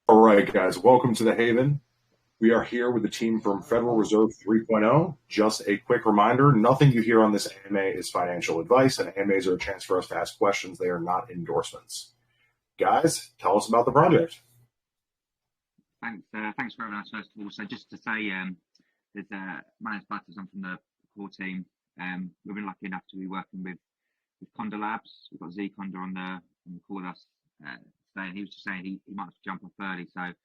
All right, guys, welcome to the Haven. We are here with the team from Federal Reserve 3.0. Just a quick reminder, nothing you hear on this AMA is financial advice, and AMAs are a chance for us to ask questions. They are not endorsements. Guys, tell us about the project. Thanks for having us first of all. So just to say, there's my name's Butters. I'm from the core team. We've been lucky enough to be working with Conda Labs. We've got Z Conda on the call with us today, and he was just saying he might have to jump off early. So I'm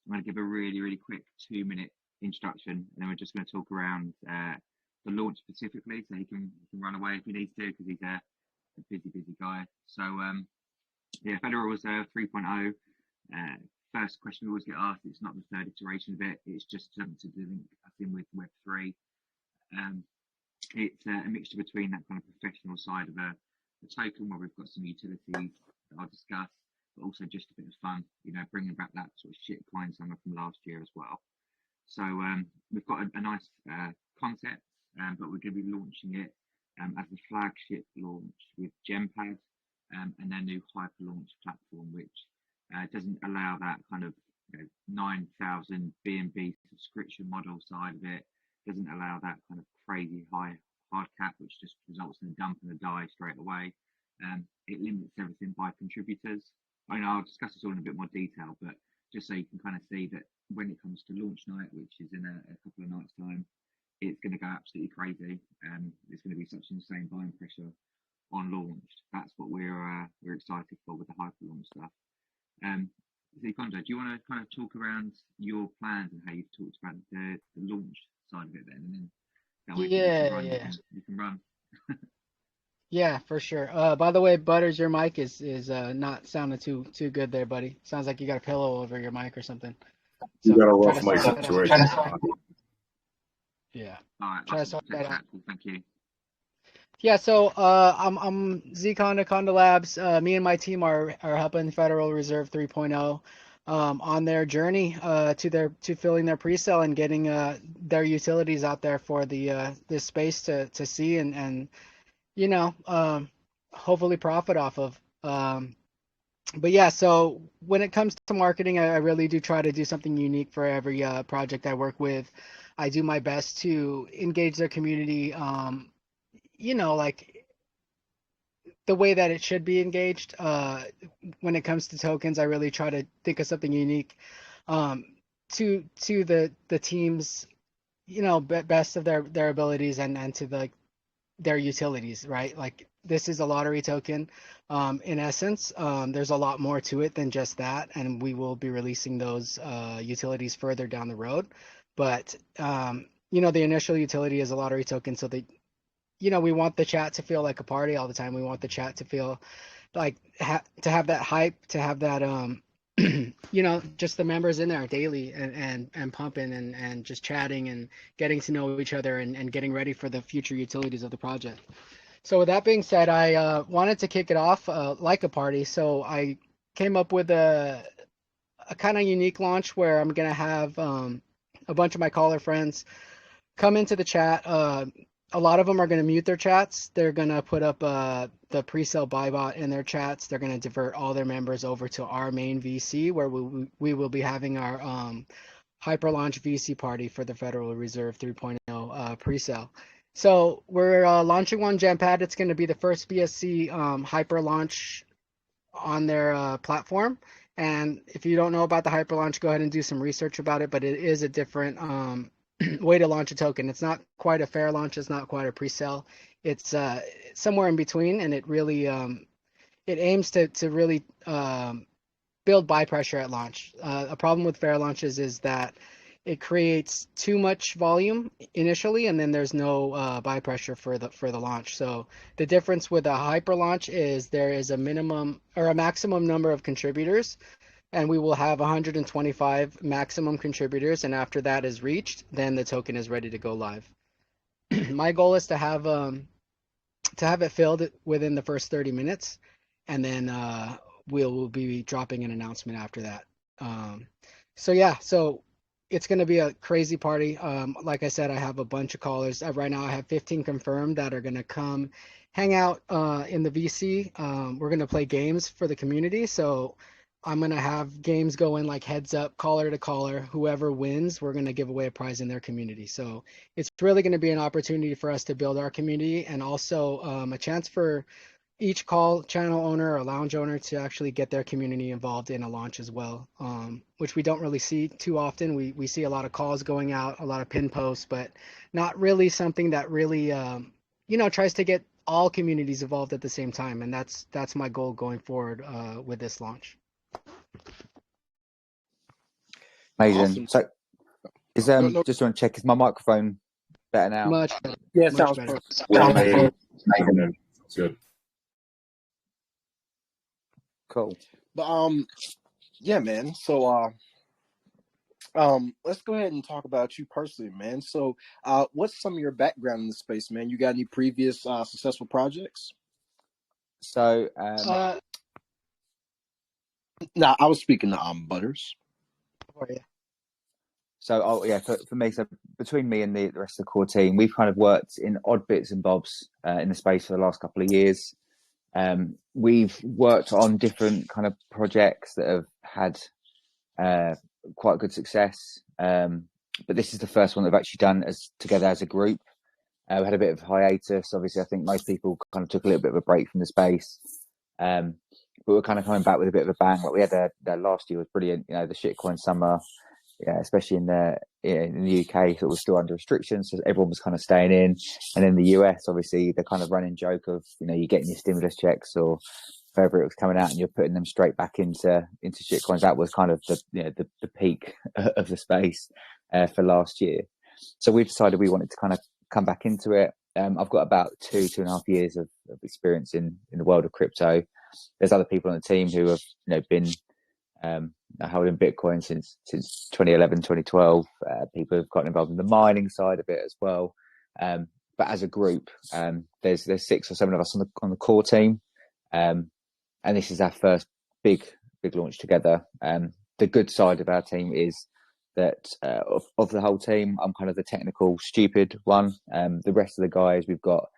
going to give a really quick 2-minute introduction, and then we're just going to talk around the launch specifically, so he can run away if he needs to because he's a busy guy. So yeah, Federal Reserve 3.0. First question we always get asked, it's not the third iteration of it, it's just something to link us in with Web3. It's a mixture between that kind of professional side of a token where we've got some utilities that I'll discuss, but also just a bit of fun, bringing back that sort of shit coin summer from last year as well. So we've got a nice concept, but we're going to be launching it as the flagship launch with Gempad and their new hyper launch platform, which doesn't allow that kind of 9,000 BNB subscription model side of it. Doesn't allow that kind of crazy high hard cap, which just results in a dump and a die straight away. It limits everything by contributors. I know I'll discuss this all in a bit more detail, but just so you can kind of see that when it comes to launch night, which is in a couple of nights' time, it's going to go absolutely crazy. It's going to be such an insane buying pressure on launch. That's what we're excited for with the hyper launch stuff. Zikonda, do you want to kind of talk around your plans and how you've talked about the launch side of it then, and then that way if you need to Yeah, run, yeah, you can run. yeah, for sure. By the way, Butters, your mic is not sounding too good there, buddy. Sounds like you got a pillow over your mic or something. You So got a try rough to mic sort that out. situation. Yeah, All right, try to awesome. sort that out. Cool, thank you. Yeah, so I'm Z Conda Labs. Me and my team are helping Federal Reserve 3.0 on their journey to filling their pre-sale and getting their utilities out there for the this space to see and you know hopefully profit off of. But yeah, so when it comes to marketing, I really do try to do something unique for every project I work with. I do my best to engage their community, like the way that it should be engaged. When it comes to tokens, I really try to think of something unique um, to the teams, best of their abilities and to their utilities, right? Like this is a lottery token. In essence, there's a lot more to it than just that, and we will be releasing those utilities further down the road. But the initial utility is a lottery token, so we want the chat to feel like a party all the time. We want the chat to feel like to have that hype, to have that just the members in there daily and pumping and just chatting and getting to know each other and getting ready for the future utilities of the project. So with that being said, I wanted to kick it off like a party. So I came up with a kind of unique launch where I'm gonna have a bunch of my caller friends come into the chat. A lot of them are going to mute their chats. They're going to put up the pre-sale buy bot in their chats. They're going to divert all their members over to our main VC where we will be having our hyper launch VC party for the Federal Reserve 3.0 pre-sale. So we're launching one Gempad. It's going to be the first BSC hyper launch on their platform. And if you don't know about the hyper launch, go ahead and do some research about it. But it is a different way to launch a token. It's not quite a fair launch. It's not quite a pre-sale. It's somewhere in between, and it really it aims to really build buy pressure at launch. A problem with fair launches is that it creates too much volume initially, and then there's no buy pressure for the launch. So the difference with a hyper launch is there is a minimum or a maximum number of contributors, and we will have 125 maximum contributors, and after that is reached, then the token is ready to go live. My goal is to have it filled within the first 30 minutes, and then we'll be dropping an announcement after that. So yeah, so it's going to be a crazy party. Like I said, I have a bunch of callers. Right now I have 15 confirmed that are going to come hang out in the VC. We're going to play games for the community. So I'm gonna have games going like heads up, caller to caller. Whoever wins, we're gonna give away a prize in their community. So it's really gonna be an opportunity for us to build our community, and also a chance for each call channel owner or lounge owner to actually get their community involved in a launch as well, which we don't really see too often. We see a lot of calls going out, a lot of pin posts, but not really something that really tries to get all communities involved at the same time. And that's my goal going forward with this launch. Amazing. Awesome. So is No. just want to check, is my microphone better now? Much better. Yeah, Much sounds better. perfect. Yeah, sounds good. Cool. But yeah, man. So let's go ahead and talk about you personally, man. So what's some of your background in the space, man? You got any previous successful projects? So Nah, I was speaking to Butters. For you. So, for me, so between me and the rest of the core team, we've kind of worked in odd bits and bobs in the space for the last couple of years. We've worked on different kind of projects that have had quite good success. But this is the first one that we've actually done together as a group. We had a bit of hiatus. Obviously, I think most people kind of took a little bit of a break from the space. But we're kind of coming back with a bit of a bang. Like we had that last year was brilliant. The shitcoin summer. Yeah, especially in the UK, so it was still under restrictions, so everyone was kind of staying in. And in the US, obviously, the kind of running joke of you're getting your stimulus checks or wherever it was coming out, and you're putting them straight back into shitcoins. That was kind of the peak of the space for last year. So we decided we wanted to kind of come back into it. I've got about 2.5 years of experience in the world of crypto. There's other people on the team who have been holding Bitcoin since 2011, 2012. People have gotten involved in the mining side of it as well. But as a group, there's 6 or 7 of us on the core team, and this is our first big launch together. The good side of our team is that of the whole team, I'm kind of the technical stupid one. The rest of the guys, we've got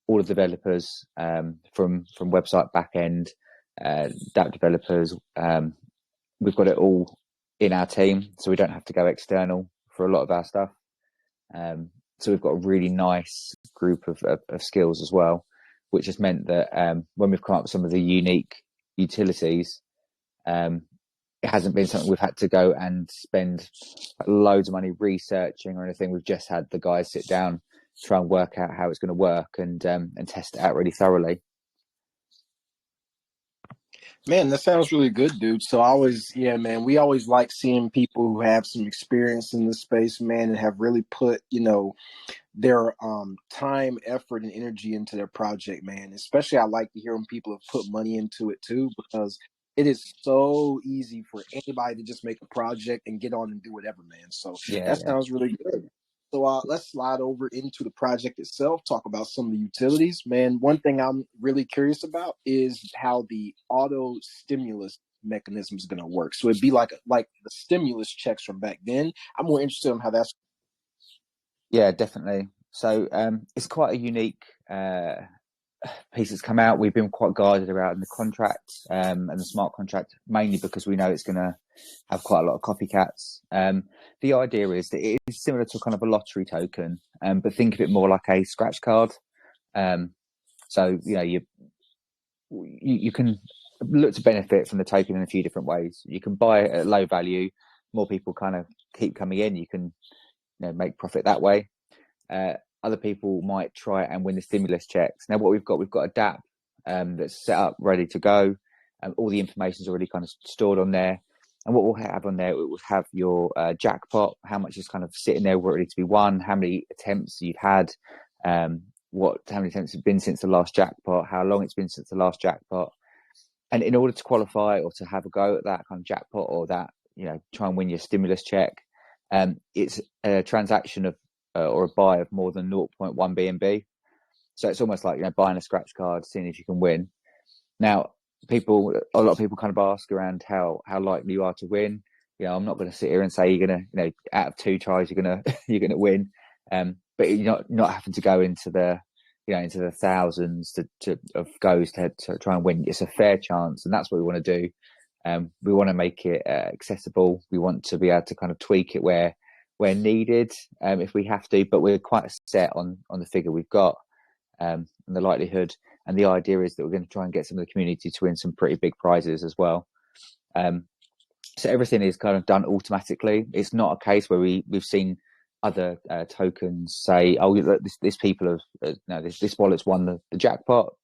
all the developers from website backend, DApp developers. We've got it all in our team, so we don't have to go external for a lot of our stuff. So we've got a really nice group of skills as well, which has meant that when we've come up with some of the unique utilities, it hasn't been something we've had to go and spend loads of money researching or anything. We've just had the guys sit down, try and work out how it's going to work and test it out really thoroughly. Man, that sounds really good, dude. So we always like seeing people who have some experience in the space, man, and have really put, their time, effort, and energy into their project, man. Especially I like to hear when people have put money into it too, because it is so easy for anybody to just make a project and get on and do whatever, man. So sounds really good. So let's slide over into the project itself, talk about some of the utilities. Man, one thing I'm really curious about is how the auto stimulus mechanism is going to work. So it'd be like the stimulus checks from back then. I'm more interested in how that's. Yeah, definitely. So it's quite a unique piece that's come out. We've been quite guarded about in the contract and the smart contract, mainly because we know it's going to have quite a lot of copycats. The idea is that it is similar to kind of a lottery token, but think of it more like a scratch card. So you can look to benefit from the token in a few different ways. You can buy it at low value. More people kind of keep coming in. You can make profit that way. Other people might try and win the stimulus checks. Now, what we've got a DApp that's set up, ready to go. All the information is already kind of stored on there. And what we'll have on there, it will have your jackpot, how much is kind of sitting there ready to be won, how many attempts you've had, how many attempts have been since the last jackpot, how long it's been since the last jackpot. And in order to qualify or to have a go at that kind of jackpot or that, try and win your stimulus check, it's a transaction of or a buy of more than 0.1 BNB. So it's almost like buying a scratch card, seeing if you can win. Now, a lot of people kind of ask around how likely you are to win. I'm not going to sit here and say you're going to, out of 2 tries you're going to win. But you're not having to go into the into the thousands of goes to try and win. It's a fair chance, and that's what we want to do. We want to make it accessible. We want to be able to kind of tweak it where needed, if we have to, but we're quite set on the figure we've got, and the likelihood. And the idea is that we're going to try and get some of the community to win some pretty big prizes as well. So everything is kind of done automatically. It's not a case where we've seen other tokens say, oh, this people have, this wallet's won the jackpot,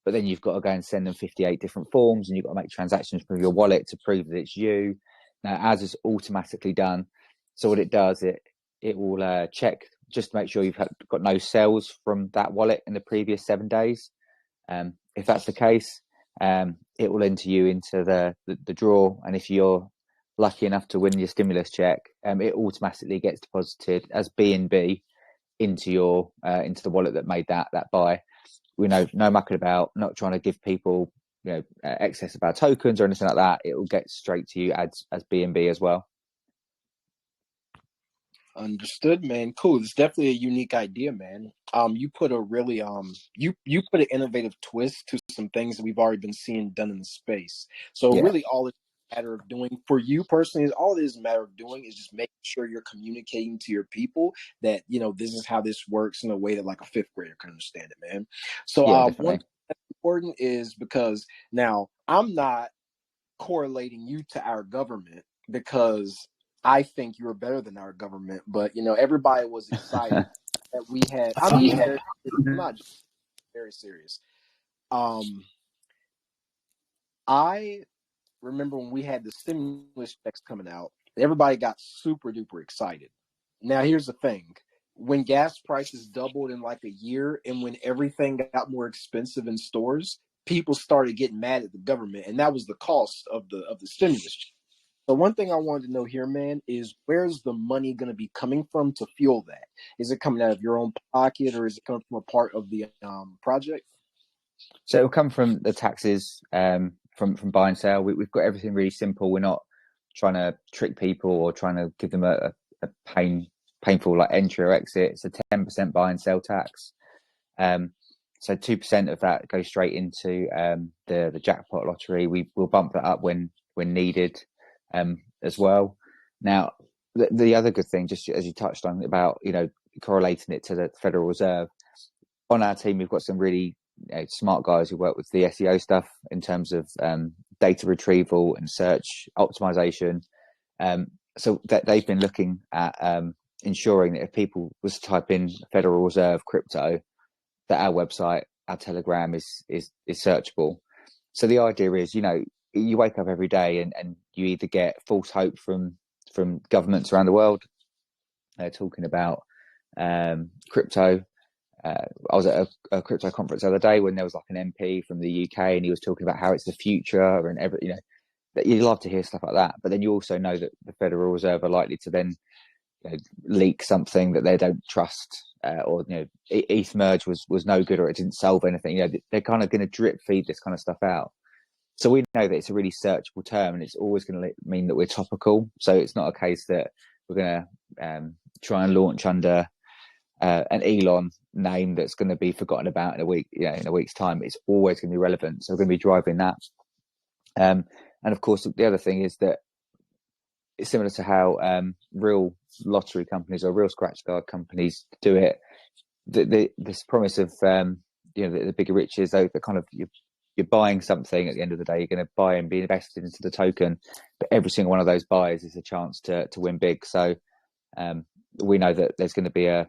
but then you've got to go and send them 58 different forms, and you've got to make transactions from your wallet to prove that it's you. Now, ours is automatically done. So what it does, it will check just to make sure you've got no sales from that wallet in the previous 7 days. If that's the case, it will enter you into the draw, and if you're lucky enough to win your stimulus check, it automatically gets deposited as BNB into the wallet that made that buy. We know no mucking about, not trying to give people excess of our tokens or anything like that. It will get straight to you as BNB as well. Understood, man. Cool. It's definitely a unique idea, man. You put a really you put an innovative twist to some things that we've already been seeing done in the space. So really, all it's a matter of doing for you personally is all it is a matter of doing is just making sure you're communicating to your people that this is how this works in a way that like a fifth grader can understand it, man. So one thing that's important is because now I'm not correlating you to our government because I think you're better than our government, but everybody was excited that we had. I'm not very serious. I remember when we had the stimulus checks coming out, everybody got super duper excited. Now here's the thing: when gas prices doubled in like a year, and when everything got more expensive in stores, people started getting mad at the government, and that was the cost of the stimulus check. So one thing I wanted to know here, man, is where's the money going to be coming from to fuel that? Is it coming out of your own pocket, or is it coming from a part of the project? So it will come from the taxes, from buy and sell. We've got everything really simple. We're not trying to trick people or trying to give them a painful like entry or exit. It's a 10% buy and sell tax. So 2% of that goes straight into the jackpot lottery. We will bump that up when needed. As well. Now, the other good thing, just as you touched on about correlating it to the Federal Reserve, on our team we've got some really smart guys who work with the SEO stuff in terms of data retrieval and search optimization. So that they've been looking at ensuring that if people was to type in Federal Reserve crypto, that our website, our Telegram is searchable. So the idea is, you wake up every day and you either get false hope from governments around the world talking about crypto. I was at a crypto conference the other day when there was like an MP from the UK, and he was talking about how it's the future and that you love to hear stuff like that. But then you also know that the Federal Reserve are likely to then leak something that they don't trust, or ETH merge was no good, or it didn't solve anything. They're kind of going to drip feed this kind of stuff out. So we know that it's a really searchable term, and it's always going to mean that we're topical. So it's not a case that we're going to try and launch under an Elon name that's going to be forgotten about in a week's time. It's always going to be relevant. So we're going to be driving that. And of course, the other thing is that it's similar to how real lottery companies or real scratch card companies do it. This promise of the bigger riches, though, the kind of you're buying something at the end of the day, you're going to buy and be invested into the token, but every single one of those buys is a chance to win big. So we know that there's going to be a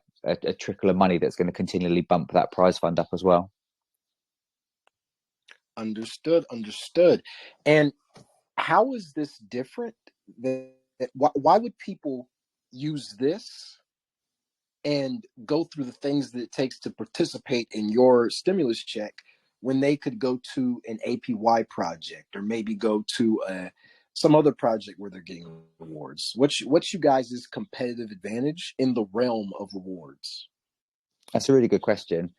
trickle of money that's going to continually bump that prize fund up as well. Understood. And how is this different? Why would people use this and go through the things that it takes to participate in your stimulus check when they could go to an APY project or maybe go to some other project where they're getting rewards? What's you guys' competitive advantage in the realm of rewards? That's a really good question.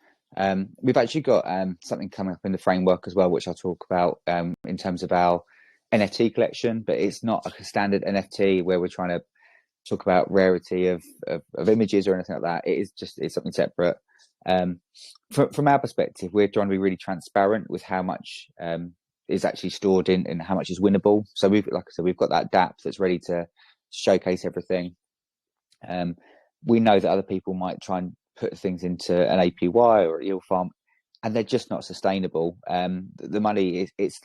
We've actually got something coming up in the framework as well, which I'll talk about in terms of our NFT collection, but it's not a standard NFT where we're trying to talk about rarity of images or anything like that. It's something separate. From our perspective, we're trying to be really transparent with how much is actually stored in how much is winnable. So we've, like I said, we've got that DApp that's ready to showcase everything. We know that other people might try and put things into an APY or a yield farm, and they're just not sustainable. The money it's.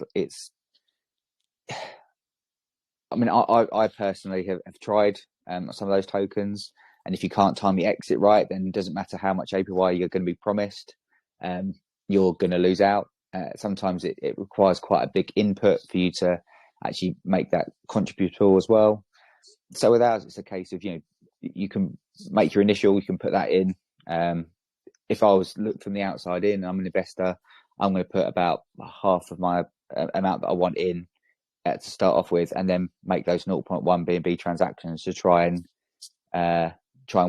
I mean, I personally have tried some of those tokens, and if you can't time the exit right, then it doesn't matter how much APY you're going to be promised, you're going to lose out. Sometimes it requires quite a big input for you to actually make that contributor as well. So with ours, it's a case of, you can make your initial, you can put that in. If I was looked from the outside in, I'm an investor, I'm going to put about half of my amount that I want in to start off with, and then make those 0.1 BNB transactions to try and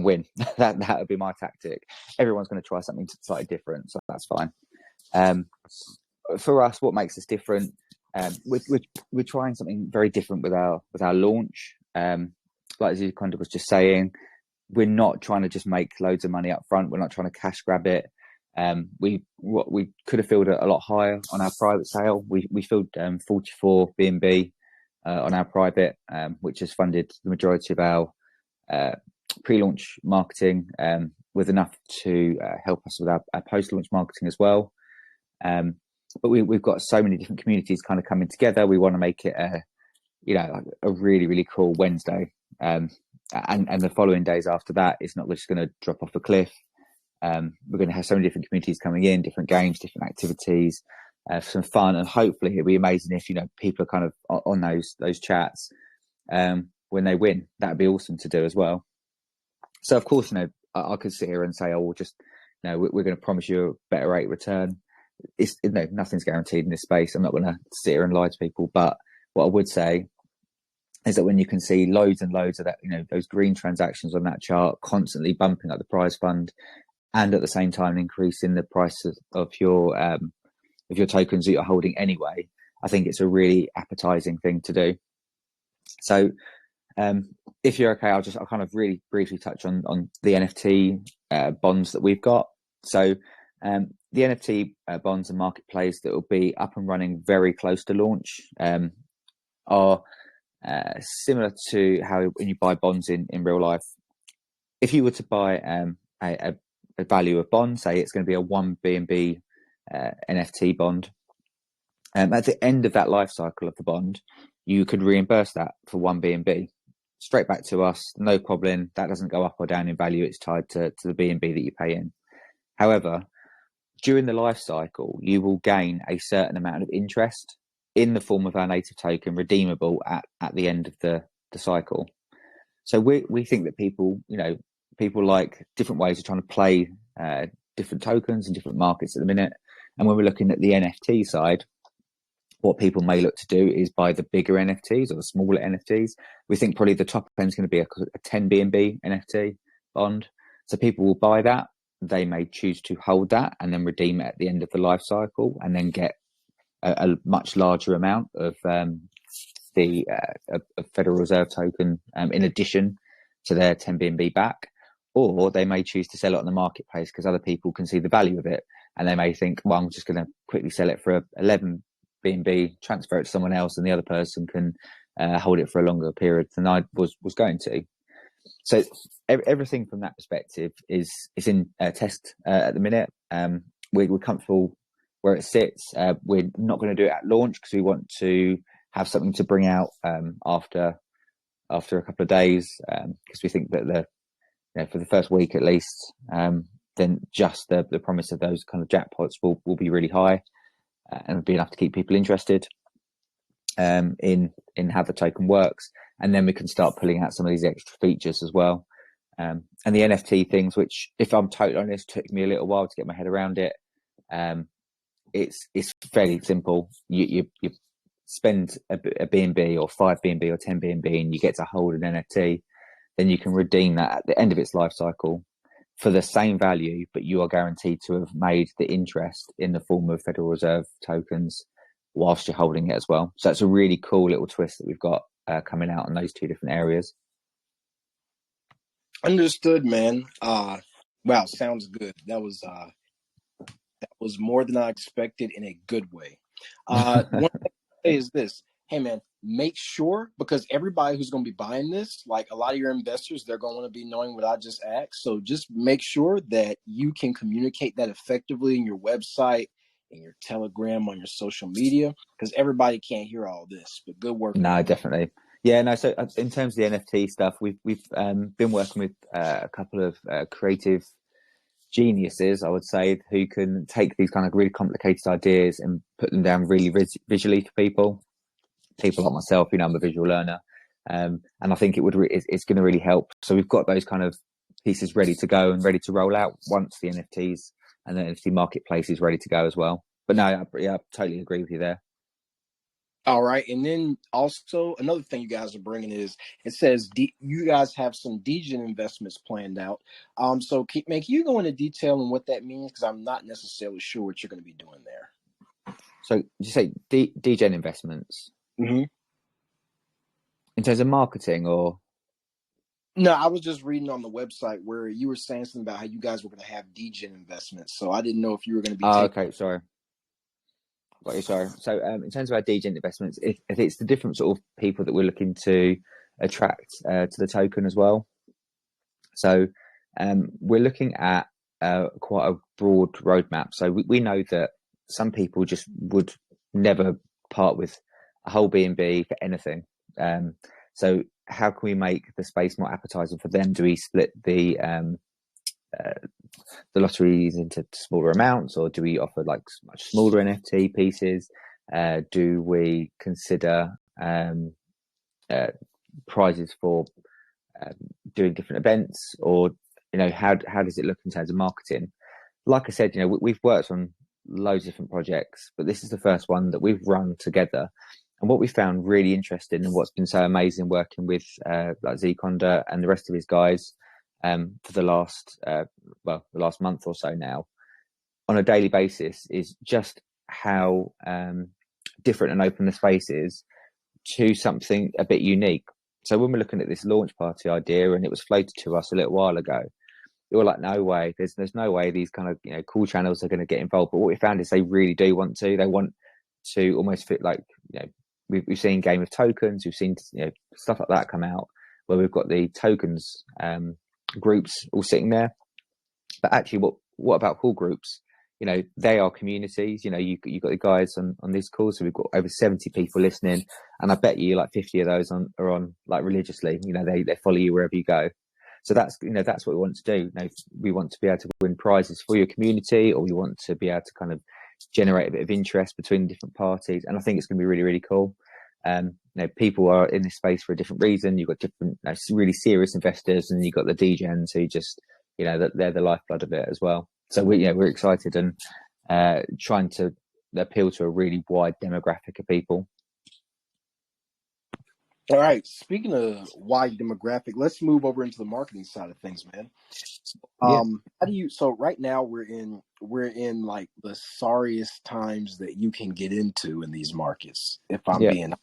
win. that would be my tactic. Everyone's going to try something slightly different, so that's fine. For us, what makes us different? We're trying something very different with our launch. Like as you kind of was just saying, we're not trying to just make loads of money up front. We're not trying to cash grab it. We could have filled it a lot higher on our private sale. We filled 44 BNB on our private, which has funded the majority of our pre-launch marketing, with enough to help us with our post-launch marketing as well. But we've got so many different communities kind of coming together. We want to make it a really, really cool Wednesday. And the following days after that, it's not just going to drop off a cliff. We're going to have so many different communities coming in, different games, different activities, some fun, and hopefully it'll be amazing if people are kind of on those chats when they win. That'd be awesome to do as well. So of course, I could sit here and say, oh, we'll just, we're going to promise you a better rate of return. It's nothing's guaranteed in this space. I'm not going to sit here and lie to people, but what I would say is that when you can see loads and loads of that, those green transactions on that chart constantly bumping up the prize fund, and at the same time increasing the price of your tokens that you're holding anyway, I think it's a really appetizing thing to do. So if you're okay, I'll kind of really briefly touch on the NFT bonds that we've got. So the NFT bonds and marketplace that will be up and running very close to launch are similar to how when you buy bonds in real life. If you were to buy a value of bond, say it's going to be a 1 BNB NFT bond, at the end of that life cycle of the bond, you could reimburse that for 1 BNB straight back to us, no problem. That doesn't go up or down in value. It's tied to the BNB that you pay in. However, during the life cycle, you will gain a certain amount of interest in the form of our native token, redeemable at the end of the cycle. So we think that people like different ways of trying to play different tokens and different markets at the minute. And when we're looking at the NFT side, what people may look to do is buy the bigger NFTs or the smaller NFTs. We think probably the top end is going to be a 10 BNB NFT bond. So people will buy that. They may choose to hold that and then redeem it at the end of the life cycle, and then get a much larger amount of the Federal Reserve token in addition to their 10 BNB back. Or they may choose to sell it on the marketplace because other people can see the value of it, and they may think, well, I'm just going to quickly sell it for 11 BNB, transfer it to someone else, and the other person can hold it for a longer period than I was going to. So everything from that perspective is in test at the minute. We're comfortable where it sits. We're not going to do it at launch because we want to have something to bring out after a couple of days, because we think that for the first week at least, then just the promise of those kind of jackpots will be really high, and be enough to keep people interested in how the token works. And then we can start pulling out some of these extra features as well. And the NFT things, which, if I'm totally honest, took me a little while to get my head around it. It's fairly simple. You spend a BNB or 5 BNB or 10 BNB, and you get to hold an NFT. Then you can redeem that at the end of its life cycle for the same value, but you are guaranteed to have made the interest in the form of Federal Reserve tokens whilst you're holding it as well. So it's a really cool little twist that we've got coming out in those two different areas. Understood, man. Wow, sounds good. That was more than I expected in a good way. One thing say is this. Hey, man, make sure, because everybody who's going to be buying this, like a lot of your investors, they're going to want to be knowing what I just asked. So just make sure that you can communicate that effectively in your website, in your Telegram, on your social media, because everybody can't hear all this. But good work. No, man. definitely. Yeah, no. So in terms of the NFT stuff, we've been working with a couple of creative geniuses, I would say, who can take these kind of really complicated ideas and put them down really visually for people. People like myself, I'm a visual learner, and I think it's going to really help. So we've got those kind of pieces ready to go and ready to roll out once the NFTs and the NFT marketplace is ready to go as well. But no, I totally agree with you there. All right. And then also another thing you guys are bringing is, it says you guys have some DGen investments planned out. So can you go into detail on what that means? Because I'm not necessarily sure what you're going to be doing there. So did you say DGen investments? Mm-hmm. In terms of marketing, or? No, I was just reading on the website where you were saying something about how you guys were going to have DGen investments. So I didn't know if you were going to be. Okay, sorry. Got you, sorry. So in terms of our DGen investments, if it's the different sort of people that we're looking to attract to the token as well. So we're looking at quite a broad roadmap. So we know that some people just would never part with a whole B&B for anything. So how can we make the space more appetizing for them? Do we split the lotteries into smaller amounts, or do we offer like much smaller NFT pieces? Do we consider prizes for doing different events, or how does it look in terms of marketing? Like I said, we've worked on loads of different projects, but this is the first one that we've run together. And what we found really interesting, and what's been so amazing working with like Zconda and the rest of his guys for the last month or so now, on a daily basis, is just how different and open the space is to something a bit unique. So when we're looking at this launch party idea, and it was floated to us a little while ago, we were like, no way, there's no way these kind of cool channels are going to get involved. But what we found is they really do want to. They want to almost fit like we've seen Game of Tokens, we've seen stuff like that come out, where we've got the tokens groups all sitting there. But actually, what about call groups? They are communities. You've got the guys on this call, so we've got over 70 people listening, and I bet you like 50 of those are on like religiously. They follow you wherever you go. So that's what we want to do. We want to be able to win prizes for your community, or we want to be able to kind of generate a bit of interest between different parties. And I think it's going to be really, really cool. People are in this space for a different reason. You've got different really serious investors, and you've got the DGens who just they're the lifeblood of it as well. So we're excited and trying to appeal to a really wide demographic of people. All right. Speaking of wide demographic, let's move over into the marketing side of things, man. How do you? So right now we're in like the sorriest times that you can get into in these markets, if I'm being.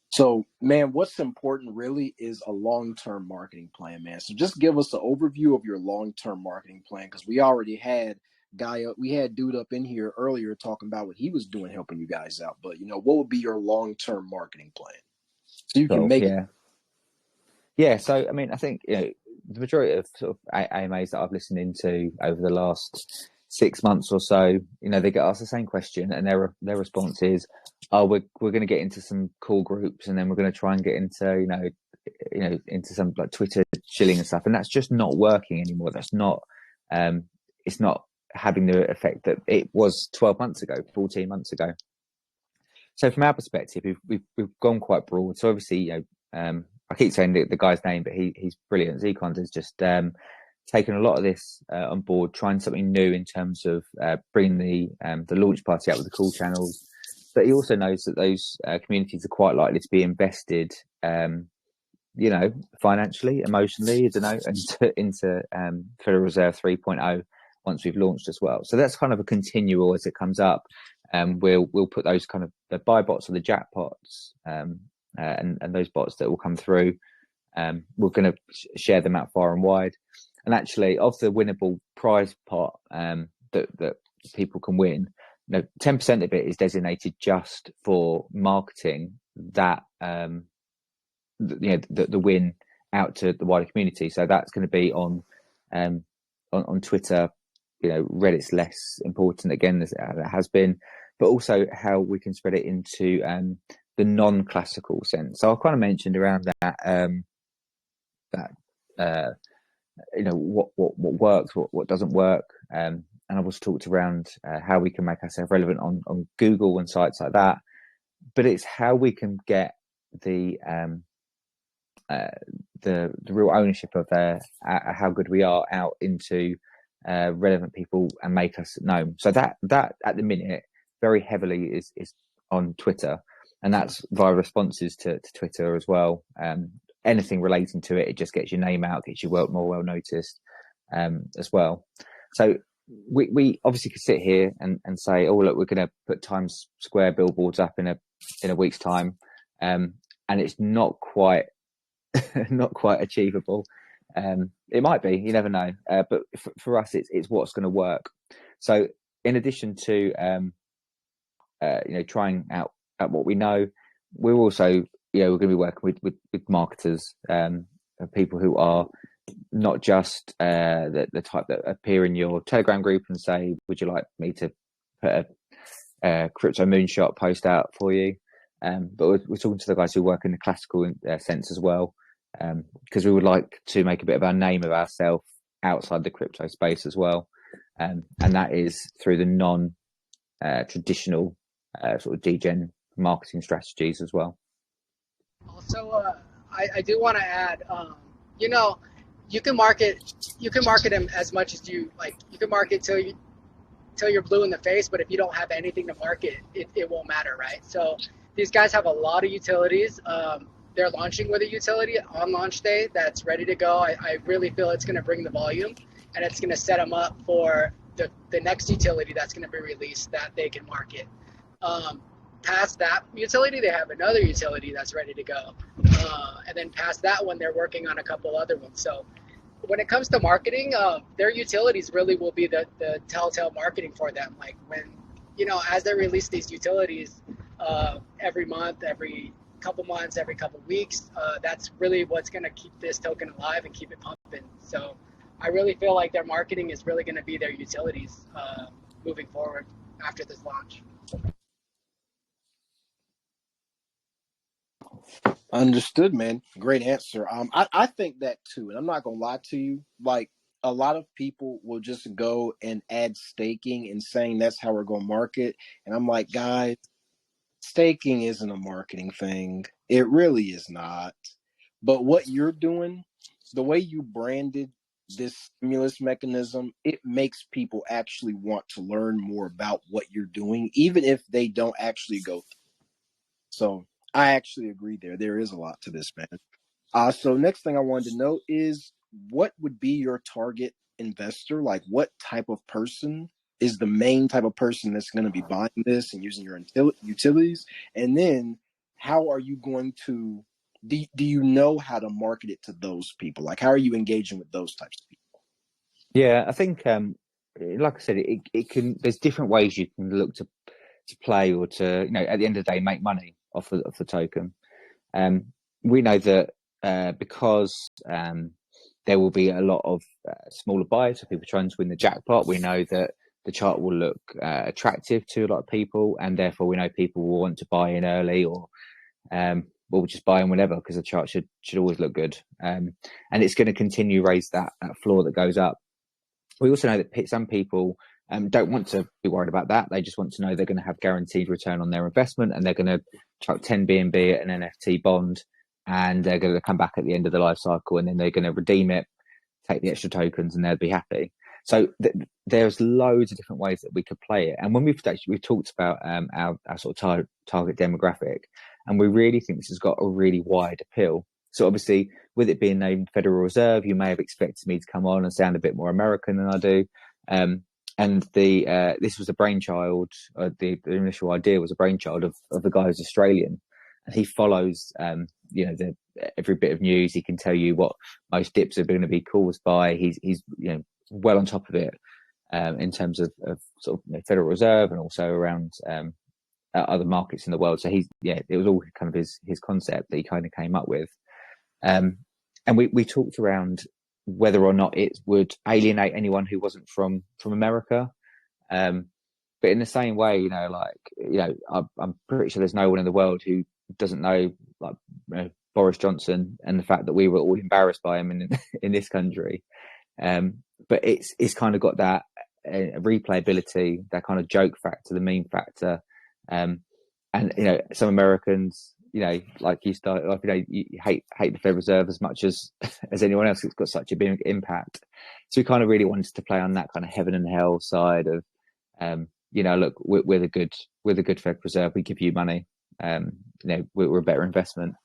So, man, what's important really is a long-term marketing plan, man. So just give us an overview of your long-term marketing plan, because we already had dude up in here earlier talking about what he was doing, helping you guys out. But what would be your long-term marketing plan so you can make it? Yeah. So I mean, I think the majority of sort of AMAs that I've listened into over the last 6 months or so, they get asked the same question, and their response is, "Oh, we're going to get into some cool groups, and then we're going to try and get into into some like Twitter chilling and stuff." And that's just not working anymore. That's not it's not having the effect that it was 12 months ago, 14 months ago. So from our perspective, we've gone quite broad. So obviously, I keep saying the guy's name, but he's brilliant. Zconda has just taken a lot of this on board, trying something new in terms of bringing the launch party out with the cool channels. But he also knows that those communities are quite likely to be invested, financially, emotionally, into Federal Reserve 3.0 once we've launched as well. So that's kind of a continual as it comes up. We'll put those kind of the buy bots or the jackpots and those bots that will come through. We're going to share them out far and wide. And actually, of the winnable prize pot that people can win, 10% of it is designated just for marketing that, the win out to the wider community. So that's going to be on Twitter. Reddit's less important again, as it has been, but also how we can spread it into the non-classical sense. So I kind of mentioned around that what works, what doesn't work, and I've also talked around how we can make ourselves relevant on Google and sites like that. But it's how we can get the real ownership of how good we are out into relevant people and make us known. So that at the minute very heavily is on Twitter, and that's via responses to Twitter as well. Anything relating to it just gets your name out, gets your work more well noticed as well. So we obviously could sit here and say, oh look, we're going to put Times Square billboards up in a week's time, and it's not quite achievable. It might be, you never know, but for us it's what's going to work. So in addition to trying out what we know, we're also we're going to be working with marketers, people who are not just the type that appear in your Telegram group and say, would you like me to put a crypto moonshot post out for you, but we're talking to the guys who work in the classical sense as well, because we would like to make a bit of a name of ourselves outside the crypto space as well, and that is through the traditional sort of degen marketing strategies as well. Also, I do want to add, you can market them as much as you like. You can market till you're blue in the face, but if you don't have anything to market, it won't matter, right? So these guys have a lot of utilities. They're launching with a utility on launch day that's ready to go. I really feel it's going to bring the volume, and it's going to set them up for the next utility that's going to be released that they can market. Past that utility, they have another utility that's ready to go. And then past that one, they're working on a couple other ones. So when it comes to marketing, their utilities really will be the telltale marketing for them. Like when, as they release these utilities every month, every couple months, every couple weeks, that's really what's going to keep this token alive and keep it pumping. So I really feel like their marketing is really going to be their utilities moving forward after this launch. Understood, man. Great answer. I think that too, and I'm not gonna lie to you. Like a lot of people will just go and add staking and saying that's how we're gonna market, and I'm like, guys, staking isn't a marketing thing. It really is not. But what you're doing, the way you branded this stimulus mechanism, it makes people actually want to learn more about what you're doing, even if they don't actually go through. So I actually agree there. There is a lot to this, man. So next thing I wanted to know is what would be your target investor? Like what type of person is the main type of person that's going to be buying this and using your utilities? And then how are you going to, do you know how to market it to those people? Like how are you engaging with those types of people? Yeah, I think, like I said, it can, there's different ways you can look to play or to, at the end of the day, make money off the token. We know that because there will be a lot of smaller buyers, so people trying to win the jackpot, we know that the chart will look attractive to a lot of people, and therefore we know people will want to buy in early or we'll just buy in whenever, because the chart should always look good. And it's going to continue raise that floor that goes up. We also know that some people don't want to be worried about that. They just want to know they're going to have guaranteed return on their investment, and they're going to chuck 10 BNB at an NFT bond, and they're going to come back at the end of the life cycle, and then they're going to redeem it, take the extra tokens, and they'll be happy. So there's loads of different ways that we could play it. And when we've talked about our sort of target demographic, and we really think this has got a really wide appeal. So obviously, with it being named Federal Reserve, you may have expected me to come on and sound a bit more American than I do. And this was a brainchild. The initial idea was a brainchild of the guy who's Australian, and he follows every bit of news. He can tell you what most dips are going to be caused by. He's well on top of it. in terms of sort of Federal Reserve and also around other markets in the world. So it was all kind of his concept that he kind of came up with. And we talked around whether or not it would alienate anyone who wasn't from America. But in the same way, I'm pretty sure there's no one in the world who doesn't know, Boris Johnson and the fact that we were all embarrassed by him in this country. But it's kind of got that replayability, that kind of joke factor, the meme factor. And some Americans, you hate the Federal Reserve as much as anyone else. It's got such a big impact. So we kind of really wanted to play on that kind of heaven and hell side of, look, we're the good Federal Reserve. We give you money. We're a better investment.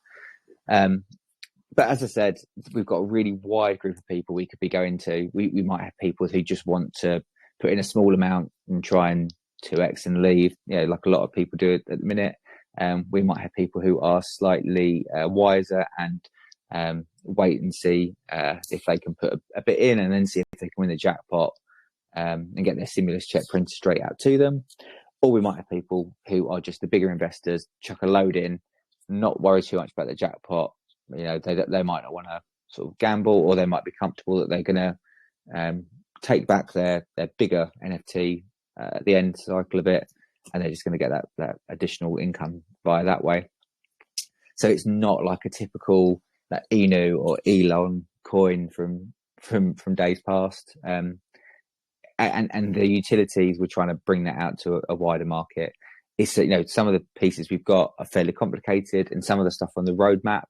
But as I said, we've got a really wide group of people we could be going to. We might have people who just want to put in a small amount and try and 2x and leave, like a lot of people do it at the minute. We might have people who are slightly wiser and wait and see if they can put a bit in and then see if they can win the jackpot and get their stimulus check printed straight out to them. Or we might have people who are just the bigger investors, chuck a load in, not worry too much about the jackpot. They might not want to sort of gamble, or they might be comfortable that they're going to take back their bigger NFT at the end cycle of it, and they're just going to get that additional income via that way. So it's not like a typical Inu or Elon coin from days past. And the utilities, we're trying to bring that out to a wider market. It's some of the pieces we've got are fairly complicated, and some of the stuff on the roadmap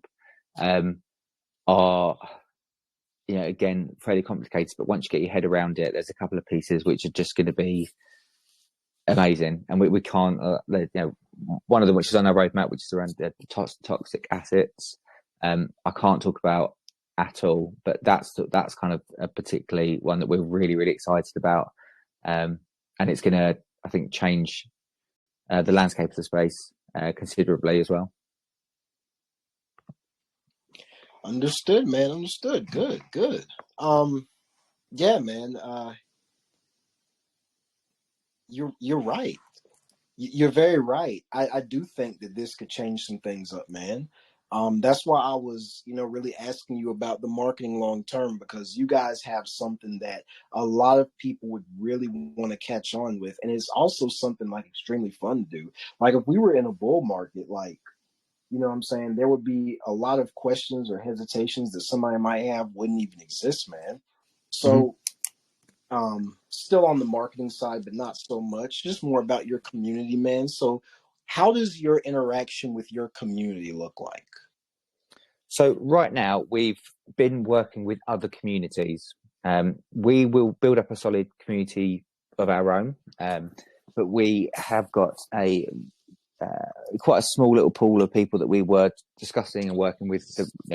are again fairly complicated. But once you get your head around it, there's a couple of pieces which are just going to be amazing. And we can't one of them, which is on our roadmap, which is around the toxic assets, I can't talk about at all, but that's kind of a particularly one that we're really, really excited about. And it's going to, I think, change the landscape of the space considerably as well. Understood, man. Understood. Good. Yeah, man. You're right. You're very right. I do think that this could change some things up, man. That's why I was, really asking you about the marketing long term, because you guys have something that a lot of people would really want to catch on with, and it's also something like extremely fun to do. Like if we were in a bull market, like, what I'm saying, there would be a lot of questions or hesitations that somebody might have wouldn't even exist, man. So, still on the marketing side, but not so much. Just more about your community, man. So, how does your interaction with your community look like? So right now we've been working with other communities. We will build up a solid community of our own, but we have got quite a small little pool of people that we were discussing and working with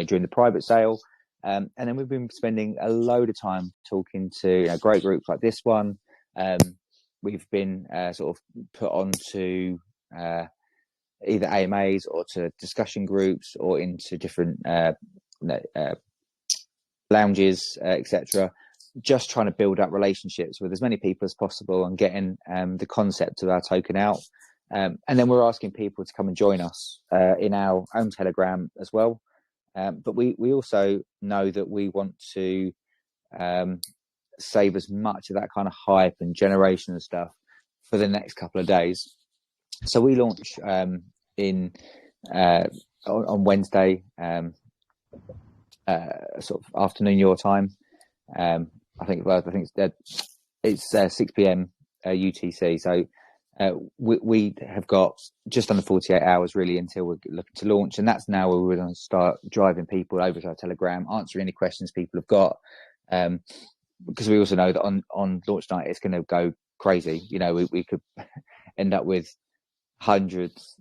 during the private sale. And then we've been spending a load of time talking to great groups like this one. We've been sort of put onto either AMAs or to discussion groups or into different lounges, etc. Just trying to build up relationships with as many people as possible and getting the concept of our token out. And then we're asking people to come and join us in our own Telegram as well. But we also know that we want to save as much of that kind of hype and generation and stuff for the next couple of days. So we launch on Wednesday, sort of afternoon your time. I think it's 6 p.m. UTC. So we have got just under 48 hours really until we're looking to launch, and that's now where we're going to start driving people over to our Telegram, answering any questions people have got. Because we also know that on launch night it's going to go crazy. We could end up with hundreds,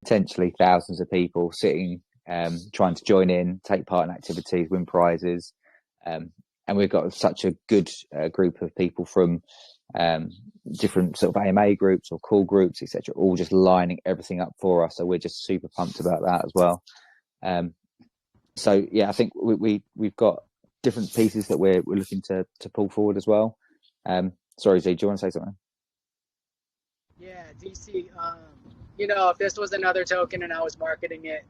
potentially thousands of people sitting, trying to join in, take part in activities, win prizes. And we've got such a good group of people from different sort of AMA groups or call groups, etc., all just lining everything up for us. So we're just super pumped about that as well. So yeah, I think we've got different pieces that we're looking to pull forward as well. Sorry, Z, do you want to say something? Yeah, DC. You know, if this was another token and I was marketing it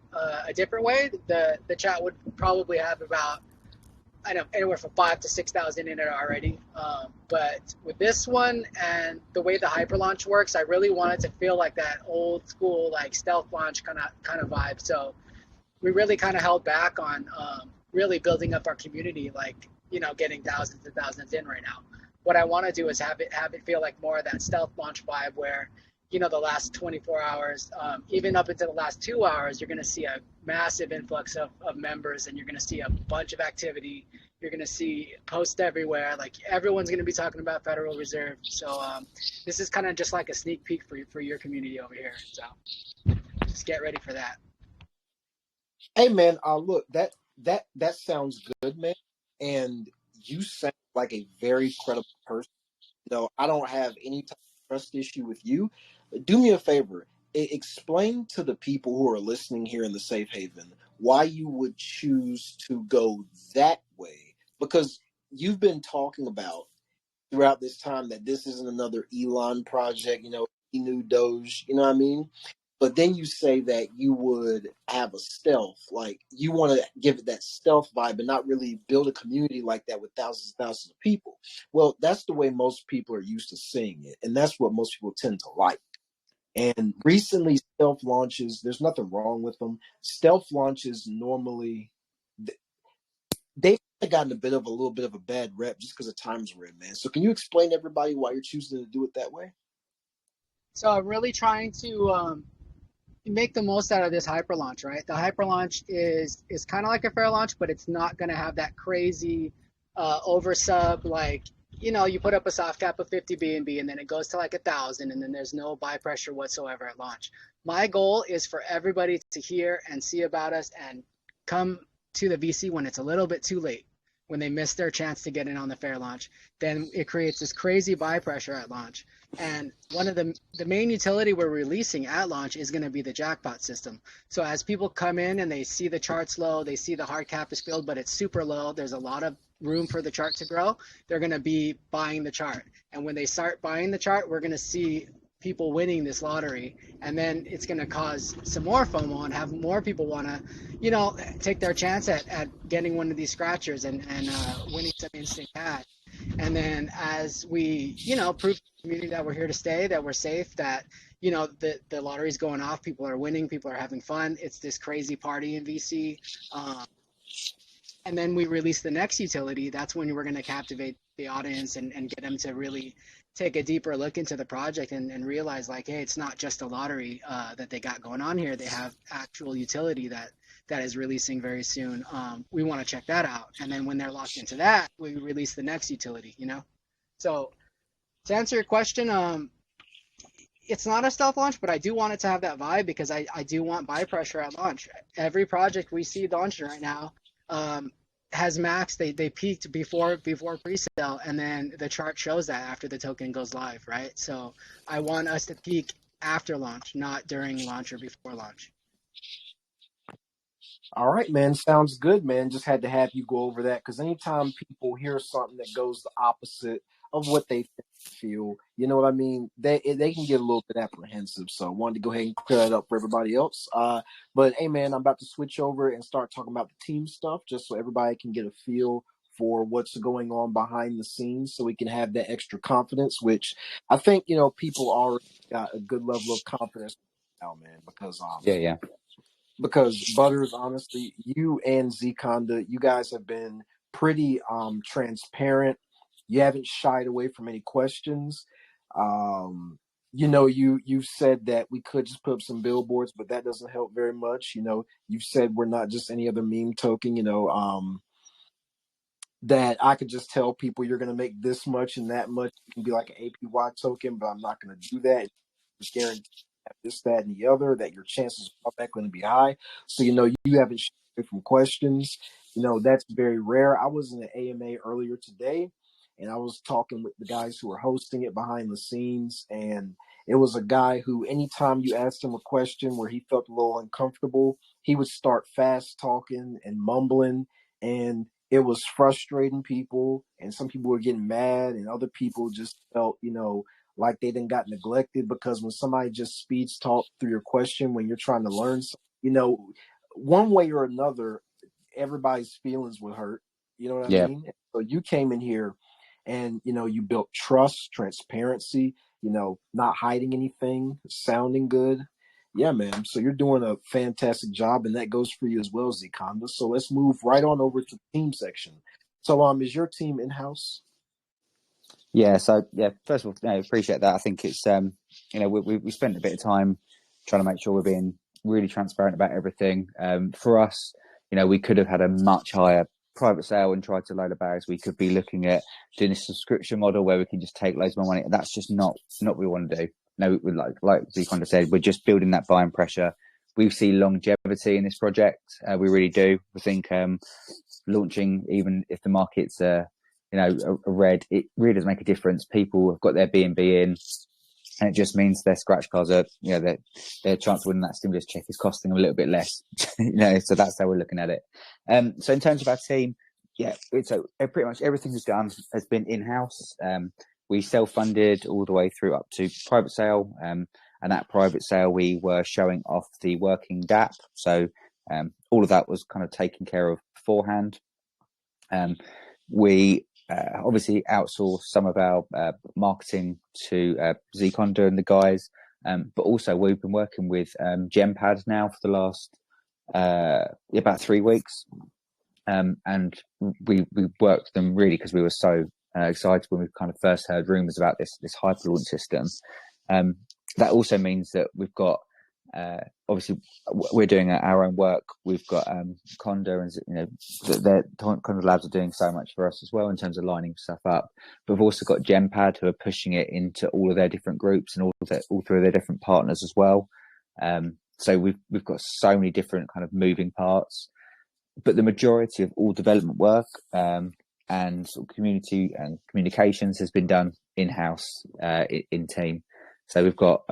a different way, the chat would probably have about, I don't know, anywhere from 5 to 6,000 in it already. But with this one and the way the hyper launch works, I really wanted to feel like that old school, like stealth launch kind of vibe. So we really kind of held back on really building up our community, like, you know, getting thousands and thousands in right now. What I want to do is have it feel like more of that stealth launch vibe where, you know, the last 24 hours, even up into the last 2 hours, you're going to see a massive influx of members, and you're going to see a bunch of activity. You're going to see posts everywhere. Like, everyone's going to be talking about Federal Reserve. So this is kind of just like a sneak peek for your community over here. So just get ready for that. Hey man, look, that sounds good, man. And you sound like a very credible person. No, I don't have any type of trust issue with you. Do me a favor. Explain to the people who are listening here in the safe haven why you would choose to go that way. Because you've been talking about throughout this time that this isn't another Elon project, you know, new Doge, you know what I mean? But then you say that you would have a stealth, like you want to give it that stealth vibe and not really build a community like that with thousands and thousands of people. Well, that's the way most people are used to seeing it. And that's what most people tend to like. And recently, stealth launches, there's nothing wrong with them. Stealth launches normally, they've gotten a little bit of a bad rep just because of times we're in, man. So can you explain to everybody why you're choosing to do it that way? So I'm really trying to make the most out of this hyper launch, right? The hyper launch is kind of like a fair launch, but it's not going to have that crazy oversub. Like, you know, you put up a soft cap of 50 BNB and then it goes to like 1,000, and then there's no buy pressure whatsoever at launch. My goal is for everybody to hear and see about us and come to the VC when it's a little bit too late, when they miss their chance to get in on the fair launch. Then it creates this crazy buy pressure at launch. And one of the main utility we're releasing at launch is going to be the Jackpot system. So as people come in and they see the charts low, they see the hard cap is filled, but it's super low, there's a lot of room for the chart to grow, they're going to be buying the chart. And when they start buying the chart, we're going to see people winning this lottery, and then it's going to cause some more FOMO and have more people want to, you know, take their chance at getting one of these scratchers and winning some instant cash. And then as we, you know, prove to the community that we're here to stay, that we're safe, that, you know, the lottery's going off, people are winning, people are having fun, it's this crazy party in VC. And then we release the next utility, that's when we're going to captivate the audience and get them to really take a deeper look into the project and realize, like, hey, it's not just a lottery that they got going on here. They have actual utility that is releasing very soon. We want to check that out. And then when they're locked into that, we release the next utility, you know? So to answer your question, it's not a stealth launch, but I do want it to have that vibe because I do want buy pressure at launch. Every project we see launching right now has maxed. They peaked before pre-sale, and then the chart shows that after the token goes live, right? So I want us to peak after launch, not during launch or before launch. All right, man. Sounds good, man. Just had to have you go over that because anytime people hear something that goes the opposite of what they feel, you know what I mean? They can get a little bit apprehensive. So I wanted to go ahead and clear that up for everybody else. But hey, man, I'm about to switch over and start talking about the team stuff just so everybody can get a feel for what's going on behind the scenes so we can have that extra confidence, which I think, you know, people already got a good level of confidence now, man, because Yeah. because Butters, honestly, you and Zconda, you guys have been pretty transparent. You haven't shied away from any questions. You know, you've said that we could just put up some billboards, but that doesn't help very much. You know, you've said we're not just any other meme token, you know, that I could just tell people you're gonna make this much and that much. You can be like an APY token, but I'm not gonna do that. Just guarantee this, that, and the other, that your chances are back going to be high. So, you know, you haven't shied away from questions. You know, that's very rare. I was in an AMA earlier today, and I was talking with the guys who were hosting it behind the scenes, and it was a guy who, anytime you asked him a question where he felt a little uncomfortable, he would start fast talking and mumbling, and it was frustrating people, and some people were getting mad, and other people just felt, like they didn't got neglected, because when somebody just speeds talk through your question when you're trying to learn, one way or another, everybody's feelings would hurt. You know what I Yeah. mean? So you came in here and, you built trust, transparency, not hiding anything, sounding good. Yeah, man. So you're doing a fantastic job, and that goes for you as well, Ziconda. So let's move right on over to the team section. So, is your team in-house? Yeah. So first of all, I appreciate that. I think it's we spent a bit of time trying to make sure we're being really transparent about everything. For us, we could have had a much higher private sale and tried to load of bags. We could be looking at doing a subscription model where we can just take loads more money. That's just not what we want to do. No, we like Ziconda said, we're just building that buying pressure. We see longevity in this project. We really do. We think launching, even if the market's a red, it really does make a difference. People have got their B&B in, and it just means their scratch cards are, their chance of winning that stimulus check is costing them a little bit less. So that's how we're looking at it. So in terms of our team, so pretty much everything we've done has been in-house. We self-funded all the way through up to private sale. And that private sale, we were showing off the working DApp. So all of that was kind of taken care of beforehand. We obviously outsource some of our marketing to Ziconda and the guys. But also we've been working with Gempad now for the last about 3 weeks. And we worked them really because we were so excited when we kind of first heard rumours about this hyper launch system. That also means that we've got obviously we're doing our own work. We've got Conda, and the Conda labs are doing so much for us as well in terms of lining stuff up. But we've also got Gempad, who are pushing it into all of their different groups and all through their different partners as well. So we've got so many different kind of moving parts. But the majority of all development work and sort of community and communications has been done in-house in team. So we've got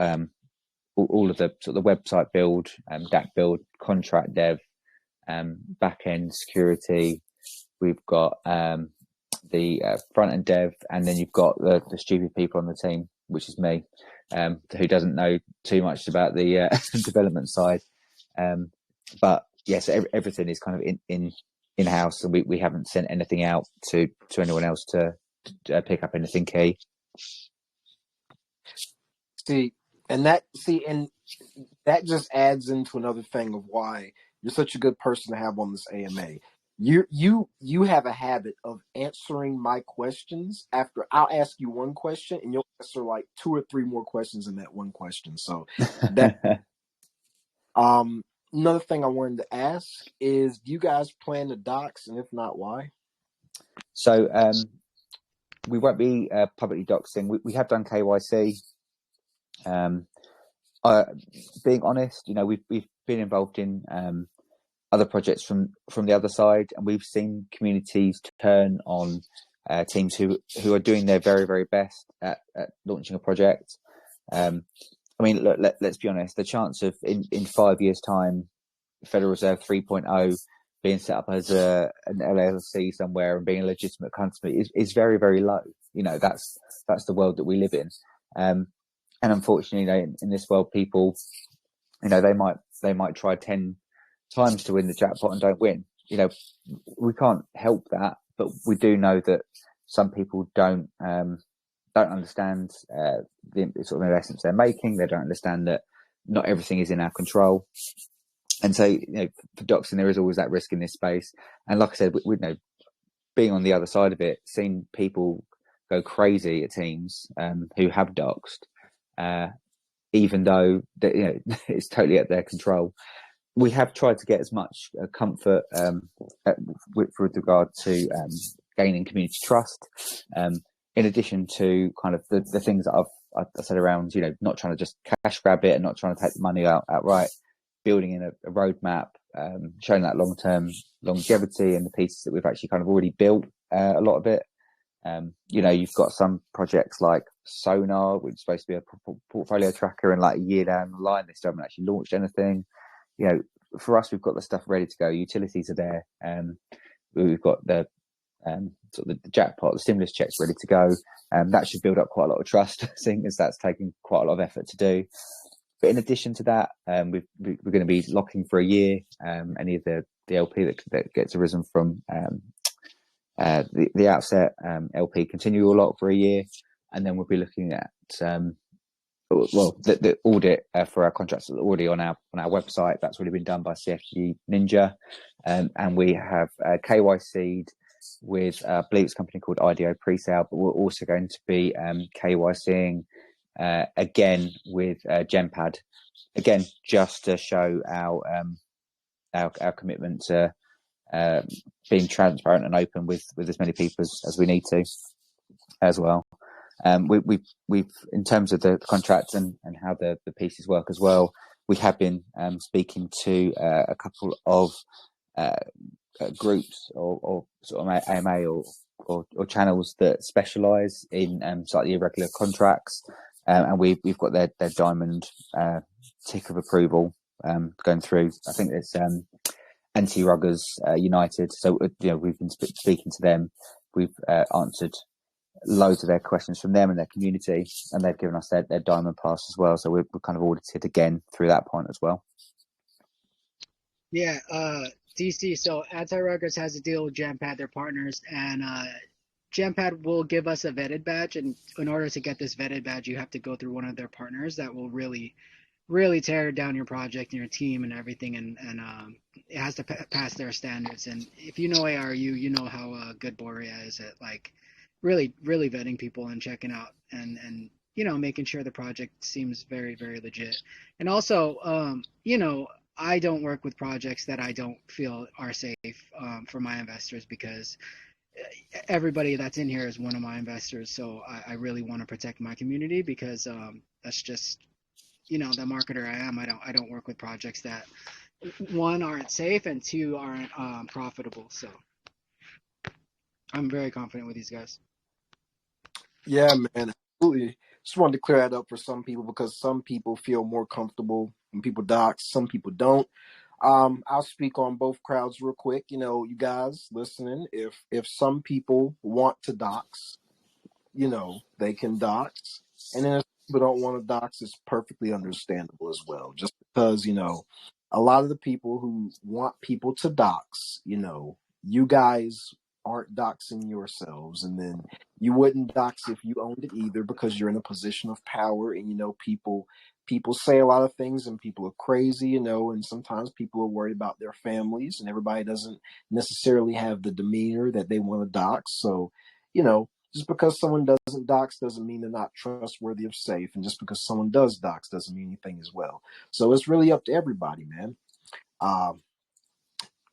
all of the sort of the website build, DAC build, contract dev, back end security. We've got the front end dev, and then you've got the stupid people on the team, which is me, who doesn't know too much about the development side. But yes, everything is kind of in-house, and we haven't sent anything out to anyone else to pick up anything key. And that just adds into another thing of why you're such a good person to have on this AMA. You have a habit of answering my questions after I'll ask you one question, and you'll answer like 2 or 3 more questions in that one question. So that another thing I wanted to ask is, do you guys plan to dox, and if not, why? So we won't be publicly doxing. We have done KYC. Being honest, we've been involved in other projects from the other side, and we've seen communities turn on teams who are doing their very, very best at launching a project. I mean, look, let's be honest. The chance of in 5 years' time, Federal Reserve 3.0 being set up as an LLC somewhere and being a legitimate company is very, very low. That's the world that we live in. And unfortunately, in this world, people, they might try 10 times to win the jackpot and don't win. We can't help that, but we do know that some people don't understand the sort of investments they're making. They don't understand that not everything is in our control. And so, for doxing, there is always that risk in this space. And like I said, we know, being on the other side of it, seeing people go crazy at teams who have doxed, even though it's totally at their control. We have tried to get as much comfort with regard to gaining community trust, in addition to kind of the things that I've said around, not trying to just cash grab it and not trying to take the money outright, building in a roadmap, showing that long-term longevity and the pieces that we've actually kind of already built, a lot of it. You've got some projects like Sonar, which is supposed to be a portfolio tracker, and like a year down the line, they still haven't actually launched anything. For us, we've got the stuff ready to go. Utilities are there. we've got the sort of the jackpot, the stimulus checks ready to go. That should build up quite a lot of trust, seeing as that's taking quite a lot of effort to do. But in addition to that, we're going to be locking for a year any of the LP that gets arisen from the outset. LP continue will lock for a year, and then we'll be looking at the audit for our contracts that are already on our website. That's already been done by CFG Ninja, and we have KYC'd with I believe it's a company called IDO Presale, but we're also going to be KYCing again with Genpad, again just to show our commitment to being transparent and open with as many people as we need to as well. We've in terms of the contracts and how the pieces work as well, we have been speaking to a couple of groups or sort of AMA or channels that specialise in slightly irregular contracts, and we've got their diamond tick of approval going through. I think it's Anti-Ruggers United. So we've been speaking to them. We've answered loads of their questions from them and their community, and they've given us their diamond pass as well. So we're kind of audited again through that point as well. Yeah, DC. So Anti-Ruggers has a deal with Genpad, their partners, and Genpad will give us a vetted badge. And in order to get this vetted badge, you have to go through one of their partners that will really tear down your project and your team and everything. And it has to pass their standards. And if you know ARU, you know how good Borea is at like really vetting people and checking out and making sure the project seems very, very legit. And also, I don't work with projects that I don't feel are safe for my investors, because everybody that's in here is one of my investors. So I really want to protect my community, because that's just, the marketer I am. I don't work with projects that, one, aren't safe, and two, aren't profitable. So I'm very confident with these guys. Yeah, man, absolutely. Just wanted to clear that up for some people, because some people feel more comfortable when people dox, some people don't. I'll speak on both crowds real quick. You guys listening, if some people want to dox, they can dox, and then if people don't want to dox, it's perfectly understandable as well. Just because a lot of the people who want people to dox, you guys aren't doxing yourselves, and then you wouldn't dox if you owned it either, because you're in a position of power, and people say a lot of things, and people are crazy, and sometimes people are worried about their families, and everybody doesn't necessarily have the demeanor that they want to dox. So just because someone doesn't dox doesn't mean they're not trustworthy or safe, and just because someone does dox doesn't mean anything as well. So it's really up to everybody, man.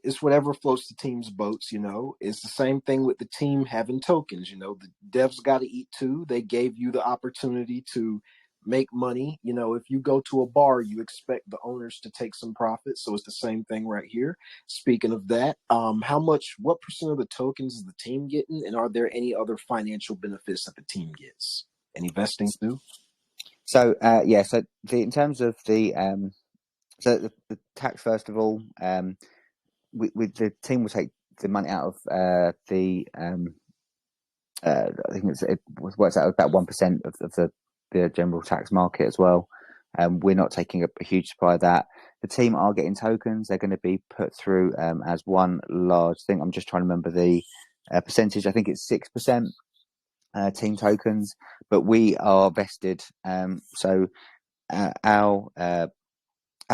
It's whatever floats the team's boats, It's the same thing with the team having tokens, The devs got to eat too. They gave you the opportunity to make money. If you go to a bar, you expect the owners to take some profit. So it's the same thing right here. Speaking of that, what percent of the tokens is the team getting? And are there any other financial benefits that the team gets? Any vesting too? So, in terms of the tax, first of all, with the team will take the money out of I think it works out about 1% of the general tax market as well. We're not taking a huge supply of that. The team are getting tokens. They're going to be put through as one large thing. I'm just trying to remember the percentage. I think it's 6% team tokens, but we are vested. So our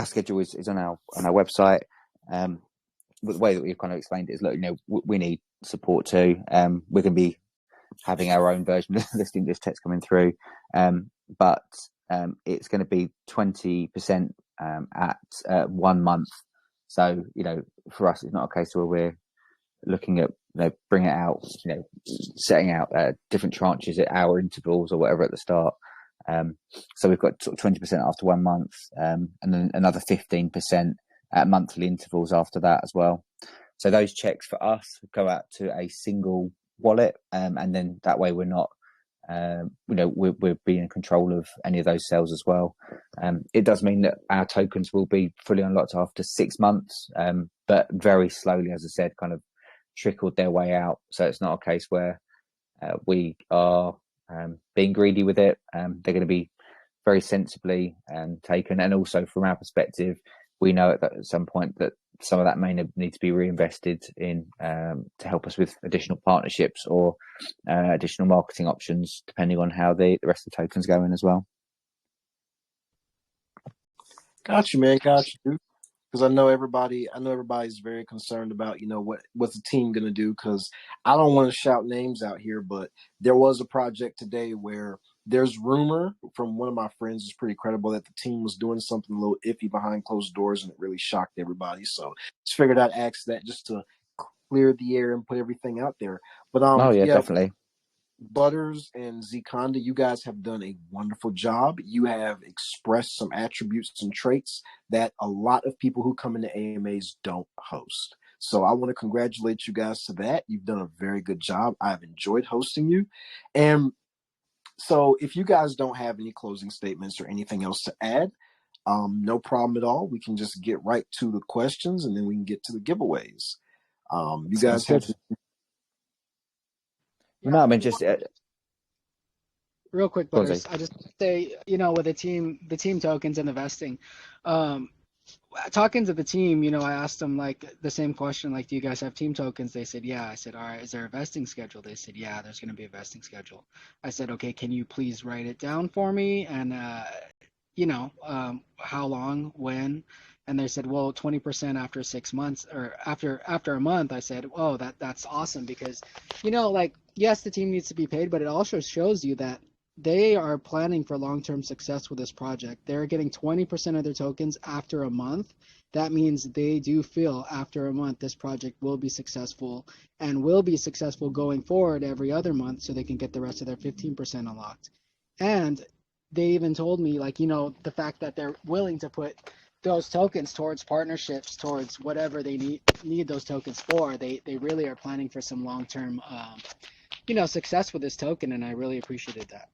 schedule is on our website. The way that we've kind of explained it is, look, we need support too. We're going to be having our own version of this English text coming through, but it's going to be 20% at 1 month. So for us, it's not a case where we're looking at bring it out, setting out different tranches at hour intervals or whatever at the start. So we've got sort of 20% after 1 month, and then another 15% at monthly intervals after that as well. So those checks for us go out to a single wallet, and then that way we're not, we're being in control of any of those sales as well. It does mean that our tokens will be fully unlocked after 6 months, but very slowly, as I said, kind of trickled their way out. So it's not a case where we are being greedy with it. They're going to be very sensibly taken. And also from our perspective, we know at some point that some of that may need to be reinvested in to help us with additional partnerships or additional marketing options, depending on how the rest of the tokens go in as well. Got you, man. Got you. Because I know everybody's very concerned about, what's the team going to do. Because I don't want to shout names out here, but there was a project today where there's rumor from one of my friends, is pretty credible, that the team was doing something a little iffy behind closed doors, and it really shocked everybody. So just figured I'd ask that just to clear the air and put everything out there. But Definitely. Butters and Zikonda, you guys have done a wonderful job. You have expressed some attributes and traits that a lot of people who come into AMAs don't host. So I want to congratulate you guys to that. You've done a very good job. I've enjoyed hosting you. And so if you guys don't have any closing statements or anything else to add, no problem at all. We can just get right to the questions, and then we can get to the giveaways. You guys have to... No, I mean, just real quick, Butters. I just say, with the team tokens and the vesting, talking to the team, I asked them like the same question, like, do you guys have team tokens? They said, yeah. I said, all right, is there a vesting schedule? They said, yeah, there's going to be a vesting schedule. I said, okay, can you please write it down for me? And, how long, when? And they said, well, 20% after 6 months or after a month. I said, oh, that's awesome, because, yes, the team needs to be paid, but it also shows you that they are planning for long-term success with this project. They're getting 20% of their tokens after a month. That means they do feel after a month this project will be successful and will be successful going forward every other month, so they can get the rest of their 15% unlocked. And they even told me, the fact that they're willing to put those tokens towards partnerships, towards whatever they need those tokens for. They really are planning for some long-term success with this token, and I really appreciated that.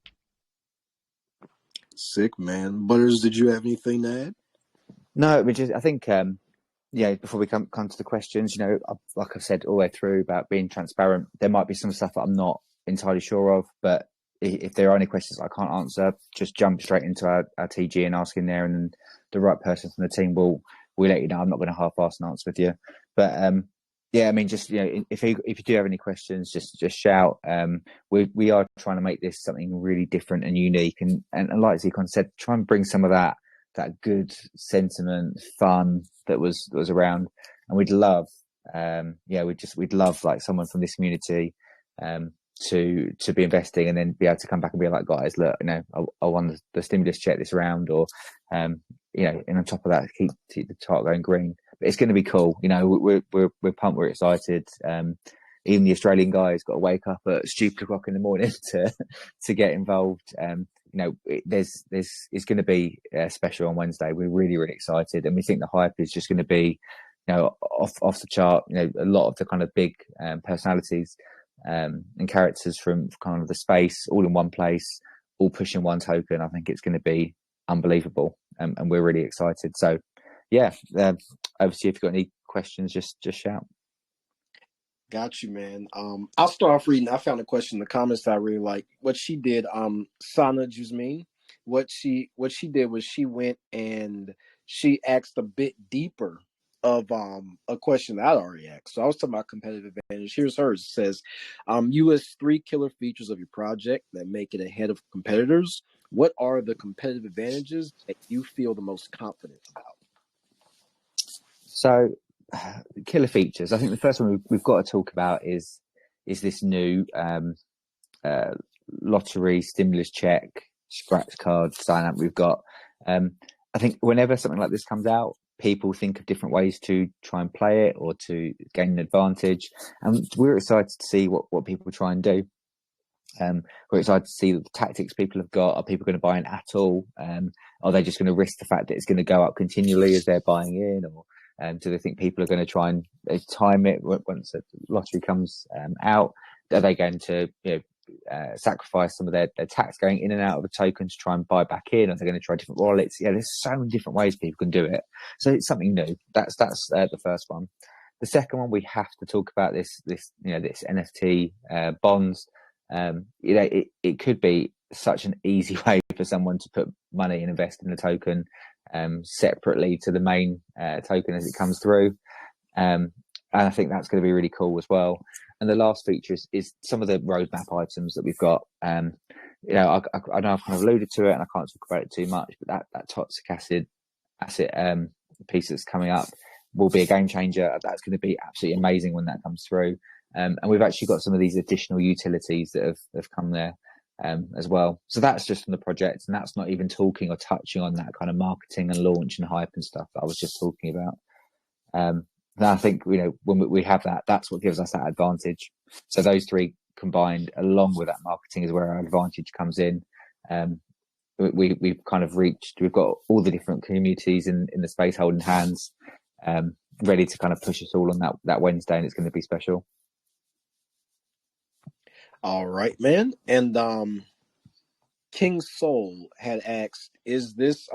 Sick, man. Butters, did you have anything to add? No, I think before we come to the questions, like I've said all the way through about being transparent, there might be some stuff that I'm not entirely sure of, but if there are any questions I can't answer, just jump straight into our TG and ask in there, and then the right person from the team will let you know. I'm not going to half-ass an answer with you, but just if you do have any questions, just shout. We are trying to make this something really different and unique, and like Zikon said, try and bring some of that good sentiment, fun that was around, and we'd love like someone from this community to be investing, and then be able to come back and be like, guys, look, I won the stimulus check this round, or and on top of that, keep the chart going green. But it's going to be cool. We're pumped, we're excited. Even the Australian guys got to wake up at stupid o'clock in the morning to get involved. It's going to be special on Wednesday. We're really, really excited, and we think the hype is just going to be, off the chart. A lot of the kind of big personalities and characters from kind of the space all in one place, all pushing one token. I think it's going to be unbelievable, and we're really excited. So obviously if you've got any questions, just shout. Got you, man. I'll start off reading. I found a question in the comments that I really like. What she did, Sana Jusmine, what she did was she went and she asked a bit deeper of a question that I'd already asked. So I was talking about competitive advantage. Here's hers. It says, you list 3 killer features of your project that make it ahead of competitors. What are the competitive advantages that you feel the most confident about? So, killer features. I think the first one we've got to talk about is this new lottery stimulus check scratch card sign up we've got. I think whenever something like this comes out, people think of different ways to try and play it or to gain an advantage, and we're excited to see what people try and do. We're excited to see the tactics people have got. Are people going to buy in at all? Are they just going to risk the fact that it's going to go up continually as they're buying in, or do they think people are going to try and time it once the lottery comes out? Are they going to sacrifice some of their tax going in and out of the token to try and buy back in? Are they going to try different wallets? There's so many different ways people can do it. So it's something new. That's the first one. The second one, we have to talk about this NFT bonds. It could be such an easy way for someone to put money and invest in the token separately to the main token as it comes through. And I think that's going to be really cool as well. And the last feature is some of the roadmap items that we've got. I know I've kind of alluded to it, and I can't talk about it too much, but that toxic asset piece that's coming up will be a game changer. That's going to be absolutely amazing when that comes through. And we've actually got some of these additional utilities that have come there as well. So that's just from the project, and that's not even talking or touching on that kind of marketing and launch and hype and stuff that I was just talking about. And I think, when we have that, that's what gives us that advantage. So those three combined, along with that marketing, is where our advantage comes in. We've kind of we've got all the different communities in the space holding hands, ready to kind of push us all on that Wednesday, and it's going to be special. All right, man. And King Soul had asked, is this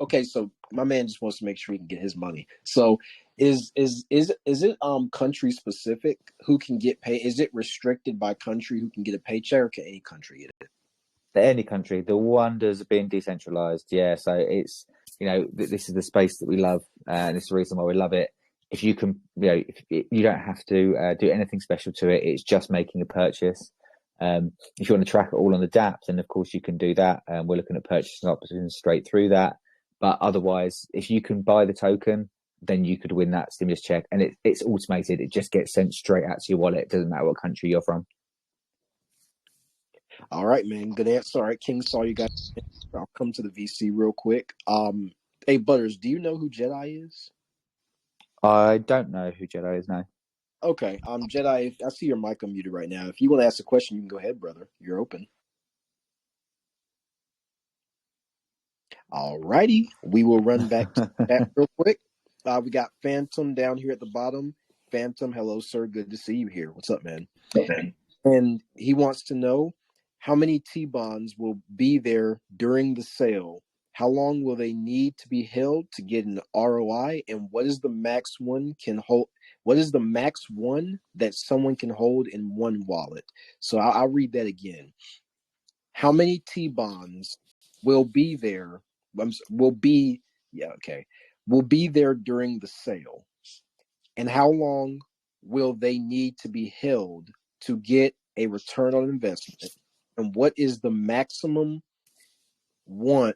okay, so my man just wants to make sure he can get his money. So is it country specific who can get paid? Is it restricted by country who can get a paycheck, or can any country get it? Any country. The wonders of being decentralized. Yeah, so it's this is the space that we love, and it's the reason why we love it. If you can, if you don't have to do anything special to it. It's just making a purchase. If you want to track it all on the DApp, then of course you can do that. We're looking at purchasing options straight through that. But otherwise, if you can buy the token, then you could win that stimulus check, and it's automated. It just gets sent straight out to your wallet. It doesn't matter what country you're from. All right, man. Good answer. All right, King Saul, you got. I'll come to the VC real quick. Hey, Butters, do you know who Jedi is? I don't know who Jedi is now. Okay, Jedi, I see your mic unmuted right now. If you want to ask a question, you can go ahead, brother. You're open. All righty. We will run back to that real quick. We got Phantom down here at the bottom. Phantom, hello, sir. Good to see you here. What's up, man? Okay. And he wants to know how many T-bonds will be there during the sale. How long will they need to be held to get an ROI? And what is the max one can hold? What is the max one that someone can hold in one wallet? So I'll read that again. How many T-bonds will be there? Will be there during the sale? And how long will they need to be held to get a return on investment? And what is the maximum amount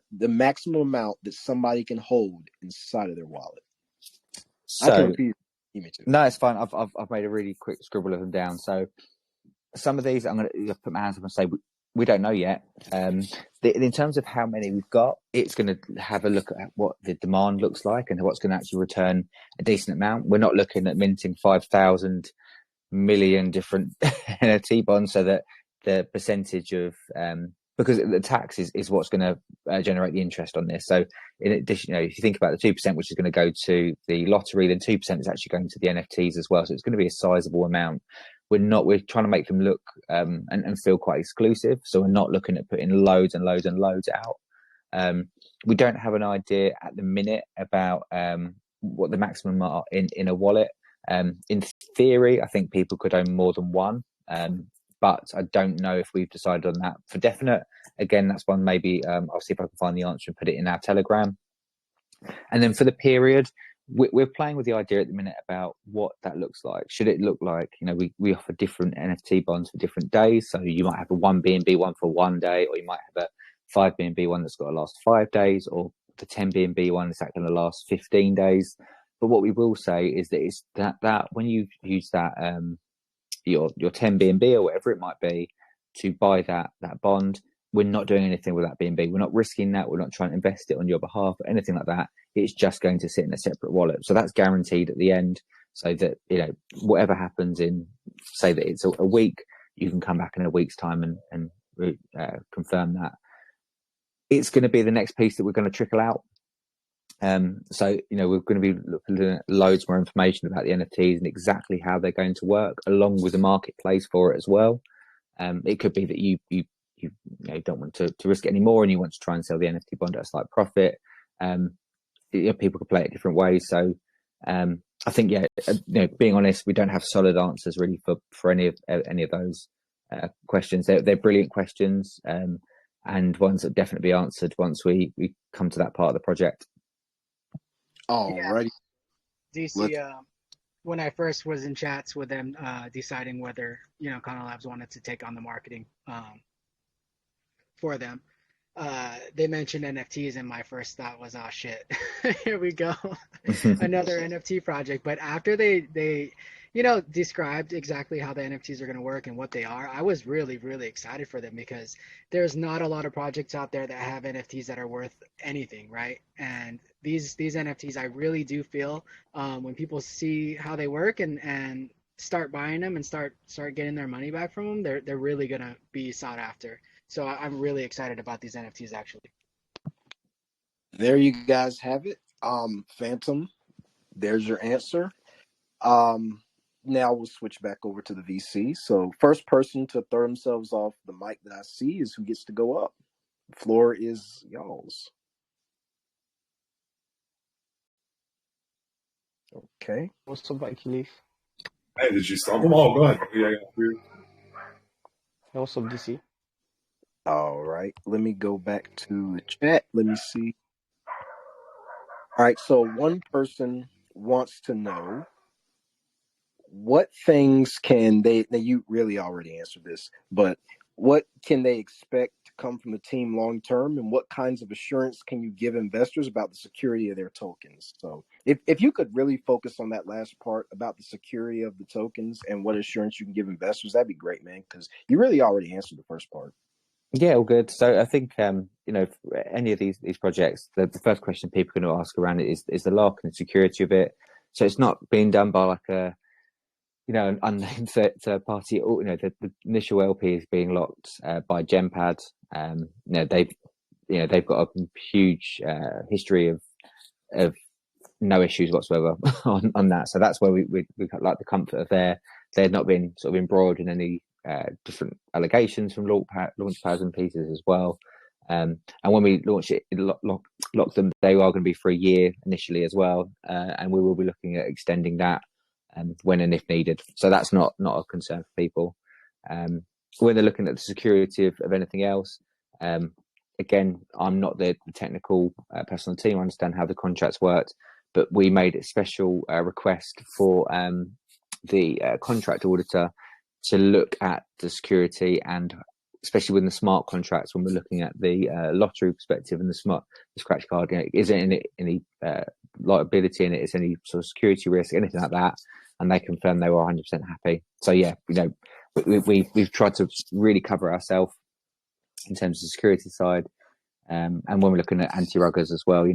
that somebody can hold inside of their wallet? So, I can repeat it. No, it's fine. I've made a really quick scribble of them down. So some of these I'm going to put my hands up and say we don't know yet. In terms of how many we've got, it's going to have a look at what the demand looks like and what's going to actually return a decent amount. We're not looking at minting 5,000 million different NFT bonds, so that the percentage of because the tax is what's going to generate the interest on this. So in addition, if you think about the 2%, which is going to go to the lottery, then 2% is actually going to the NFTs as well. So it's going to be a sizable amount. We're trying to make them look and feel quite exclusive. So we're not looking at putting loads and loads and loads out. We don't have an idea at the minute about what the maximum are in a wallet. In theory, I think people could own more than one. But I don't know if we've decided on that for definite. Again, that's one maybe I'll see if I can find the answer and put it in our Telegram. And then for the period, we're playing with the idea at the minute about what that looks like. Should it look like, we offer different NFT bonds for different days. So you might have a 1 BNB one for 1 day, or you might have a 5 BNB one that's got to last 5 days, or the 10 BNB one that's going to last 15 days. But what we will say is that it's that when you use that your 10 BNB or whatever it might be to buy that bond, we're not doing anything with that BNB. We're not risking that. We're not trying to invest it on your behalf or anything like that. It's just going to sit in a separate wallet. So that's guaranteed at the end, so that, whatever happens in, say that it's a week, you can come back in a week's time and confirm that. It's going to be the next piece that we're going to trickle out. So, we're going to be looking at loads more information about the NFTs and exactly how they're going to work, along with the marketplace for it as well. It could be that you don't want to risk it anymore and you want to try and sell the NFT bond at a slight profit. People can play it different ways. So, I think, yeah, being honest, we don't have solid answers really for any of those questions. They're brilliant questions, and ones that definitely be answered once we come to that part of the project. Alrighty. DC, when I first was in chats with them, deciding whether Kana Labs wanted to take on the marketing for them, they mentioned NFTs, and my first thought was, oh shit, here we go, another NFT project. But after they described exactly how the NFTs are going to work and what they are, I was really, really excited for them, because there's not a lot of projects out there that have NFTs that are worth anything, right? And these NFTs, I really do feel, when people see how they work and start buying them and start getting their money back from them, they're really gonna be sought after. So I'm really excited about these NFTs, actually. There you guys have it. Phantom, there's your answer. Now we'll switch back over to the VC. So first person to throw themselves off the mic that I see is who gets to go up. The floor is y'all's. Okay. What's up, Mikey Leaf? Hey, did you stop them? Oh, go ahead. Yeah. Hey, what's up, DC? All right. Let me go back to the chat. Let me see. All right. So one person wants to know, what things can they, now you really already answered this, but what can they expect to come from the team long term, and what kinds of assurance can you give investors about the security of their tokens? So if you could really focus on that last part about the security of the tokens and what assurance you can give investors, that'd be great, man, because you really already answered the first part. Yeah, all good. So I think any of these projects, the first question people are going to ask around it is the lock and the security of it. So it's not being done by like an unnamed third party. The initial LP is being locked by Genpad. They've got a huge history of no issues whatsoever on that. So that's where we like the comfort of they're not being sort of embroiled in any different allegations from launch pads and pieces as well. And when we launch it, lock them, they are going to be for a year initially as well, and we will be looking at extending that when and if needed. So that's not a concern for people. When they're looking at the security of anything else, again, I'm not the technical person on the team. I understand how the contracts worked, but we made a special request for the contract auditor to look at the security, and especially with the smart contracts, when we're looking at the lottery perspective and the scratch card, is there any liability in it? Is any sort of security risk, anything like that? And they confirmed they were 100% happy. So yeah, we've tried to really cover ourselves in terms of the security side. And when we're looking at anti-ruggers as well,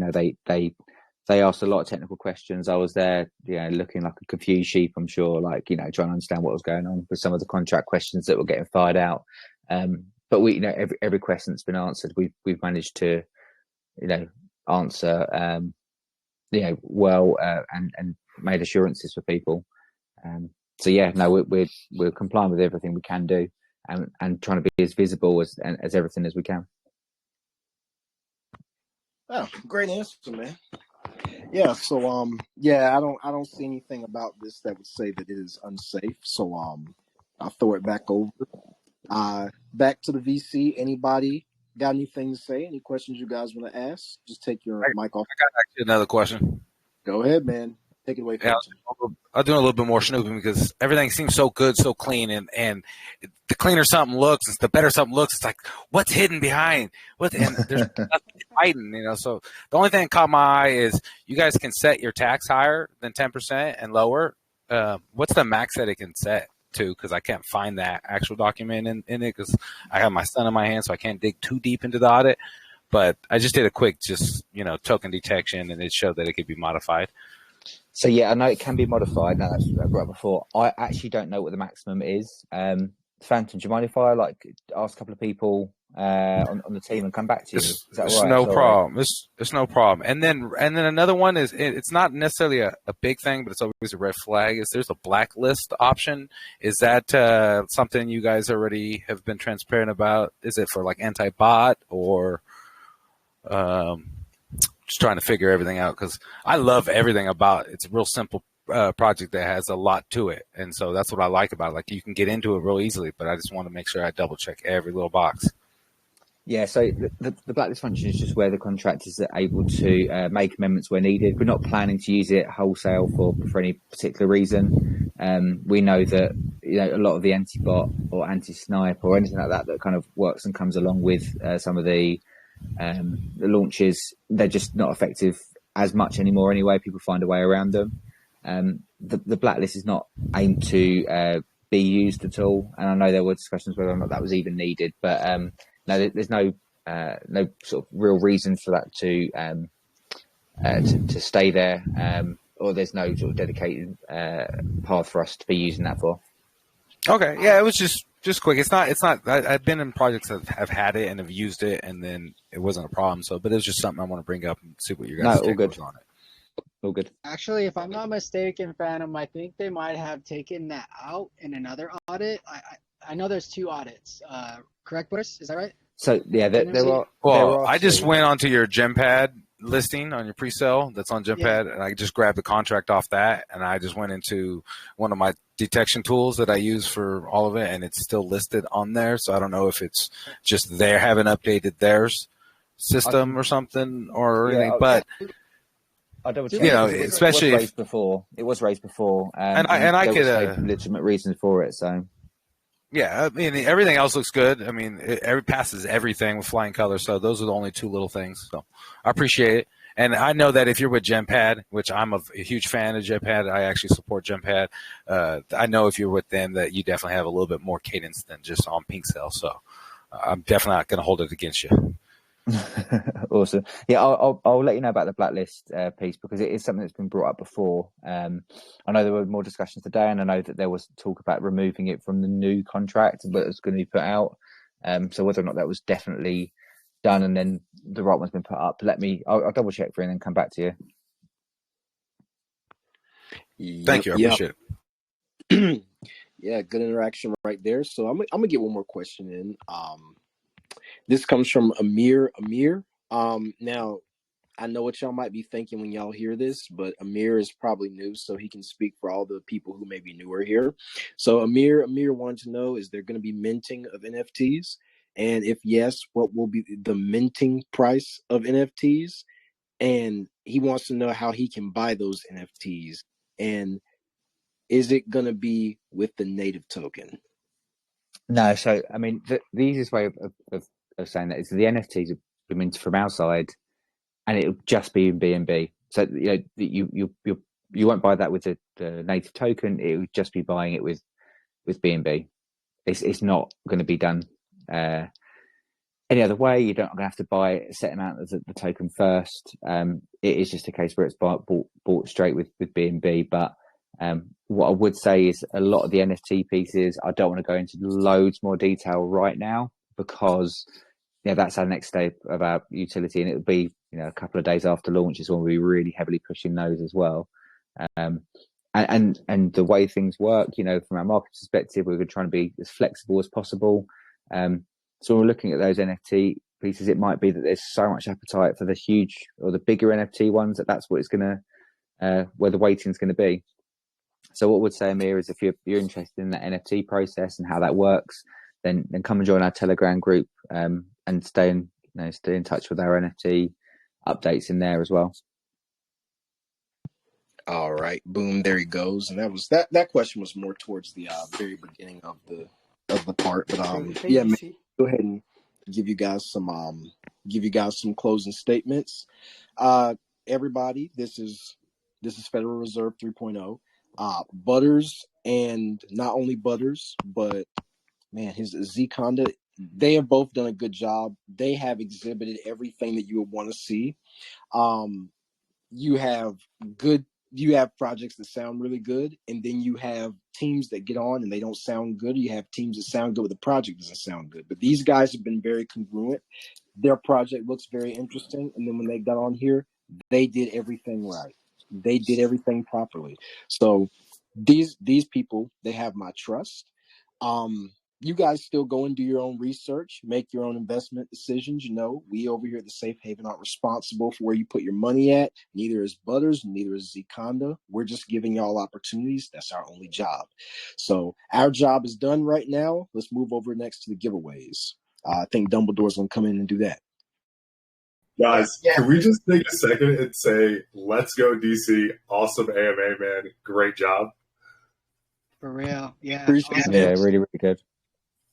they asked a lot of technical questions. I was there, looking like a confused sheep, I'm sure, trying to understand what was going on with some of the contract questions that were getting fired out. But we, every question that's been answered, we've managed to, answer, well, and made assurances for people. So yeah, no, we're complying with everything we can do, and trying to be as visible as everything as we can. Oh, great answer, man. Yeah, so I don't see anything about this that would say that it is unsafe. So I'll throw it back over. Back to the VC. Anybody got anything to say? Any questions you guys want to ask? Just take your mic off. I got actually another question. Go ahead, man. Take it away. Yeah, I'll do a little bit more snooping, because everything seems so good, so clean, and the cleaner something looks, the better something looks. It's like, what's hidden behind? And there's nothing hiding, So the only thing that caught my eye is you guys can set your tax higher than 10% and lower. What's the max that it can set to? Because I can't find that actual document in it, because I have my son in my hand, so I can't dig too deep into the audit. But I just did a quick token detection, and it showed that it could be modified. So yeah, I know it can be modified. No, that's what I brought up before. I actually don't know what the maximum is. Phantom, do you mind if I ask a couple of people on the team and come back to you? Is that it's right? No problem. It's no problem. And then another one is, it's not necessarily a big thing, but it's always a red flag. There's a blacklist option. Is that something you guys already have been transparent about? Is it for anti-bot or? Just trying to figure everything out, because I love everything about it. It's a real simple project that has a lot to it, and so that's what I like about it. Like, you can get into it real easily, but I just want to make sure I double check every little box. Yeah, so the blacklist function is just where the contractors are able to make amendments where needed. We're not planning to use it wholesale for any particular reason. We know that a lot of the anti-bot or anti-snipe or anything like that kind of works and comes along with some of the launches, they're just not effective as much anymore anyway. People find a way around them. The blacklist is not aimed to be used at all, and I know there were discussions whether or not that was even needed, but no, there's no sort of real reason for that to stay there, or there's no sort of dedicated path for us to be using that for. Okay, yeah, it was just quick. It's not. I've been in projects that have had it and have used it, and then it wasn't a problem. So, but it was just something I want to bring up and see what you guys take on it. All good. Actually, if I'm not mistaken, Phantom, I think they might have taken that out in another audit. I know there's 2 audits. Correct, Boris? Is that right? So yeah, there are. Well, I just went onto your Gempad listing on your pre-sale that's on Gempad, and I just grabbed the contract off that, and I just went into one of my detection tools that I use for all of it, and it's still listed on there. So I don't know if it's just they haven't updated theirs system or something or anything, but I double check. Especially it was raised before, and I could legitimate reasons for it. So. Yeah, I mean, everything else looks good. I mean, it passes everything with flying colors. So those are the only 2 little things. So I appreciate it. And I know that if you're with Gempad, which I'm a huge fan of Gempad, I actually support Gempad. I know if you're with them that you definitely have a little bit more cadence than just on Pink Cell. So I'm definitely not going to hold it against you. Awesome. Yeah, I'll let you know about the blacklist piece because it is something that's been brought up before. I know there were more discussions today, and I know that there was talk about removing it from the new contract that was going to be put out. So whether or not that was definitely done and then the right one's been put up, I'll double check for you and then come back to you. Thank you. I appreciate it. Yeah, good interaction right there. So I'm gonna get one more question in. This comes from Amir. Now, I know what y'all might be thinking when y'all hear this, but Amir is probably new, so he can speak for all the people who may be newer here. So Amir wanted to know, is there going to be minting of NFTs? And if yes, what will be the minting price of NFTs? And he wants to know how he can buy those NFTs. And is it going to be with the native token? No, so I mean, the easiest way of saying that is the NFTs are minted from our side, and it'll just be in BNB. So you won't buy that with the native token. It would just be buying it with BNB. It's not going to be done any other way. You're not going to have to buy a set amount of the token first. It is just a case where it's bought straight with BNB. But what I would say is a lot of the NFT pieces, I don't want to go into loads more detail right now because that's our next step of our utility, and it would be a couple of days after launch is when we'll be really heavily pushing those as well. And the way things work, from our market perspective, we're going to try and be as flexible as possible. So we're looking at those NFT pieces. It might be that there's so much appetite for the huge or the bigger NFT ones that's what it's going to where the weighting is going to be. So what I would say, Amir, is if you're interested in that NFT process and how that works, then come and join our Telegram group and stay in touch with our NFT updates in there as well. All right, boom, there he goes. And that question was more towards the very beginning of the part, but man, go ahead and give you guys some closing statements. Everybody, this is Federal Reserve 3.0. Butters, and not only Butters, but man, his Z-Conda, they have both done a good job. They have exhibited everything that you would want to see. You have projects that sound really good, and then you have teams that get on and they don't sound good. You have teams that sound good, but the project doesn't sound good. But these guys have been very congruent. Their project looks very interesting, and then when they got on here, they did everything right. They did everything properly. So these people, they have my trust. you guys still go and do your own research, make your own investment decisions. You know, we over here at the Safe Haven aren't responsible for where you put your money at. Neither is Butters, neither is Ziconda. We're just giving y'all opportunities. That's our only job. So our job is done right now. Let's move over next to the giveaways. I think Dumbledore's going to come in and do that. Guys, can we just take a second and say, let's go, DC. Awesome AMA, man. Great job. For real. Yeah. Appreciate Awesome. it. Yeah, really, really good.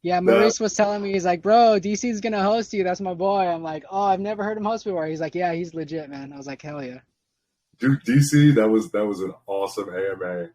Yeah, Maurice was telling me, he's like, bro, DC's going to host you. That's my boy. I'm like, oh, I've never heard him host before. He's like, yeah, he's legit, man. I was like, hell yeah. Dude, DC, that was an awesome AMA.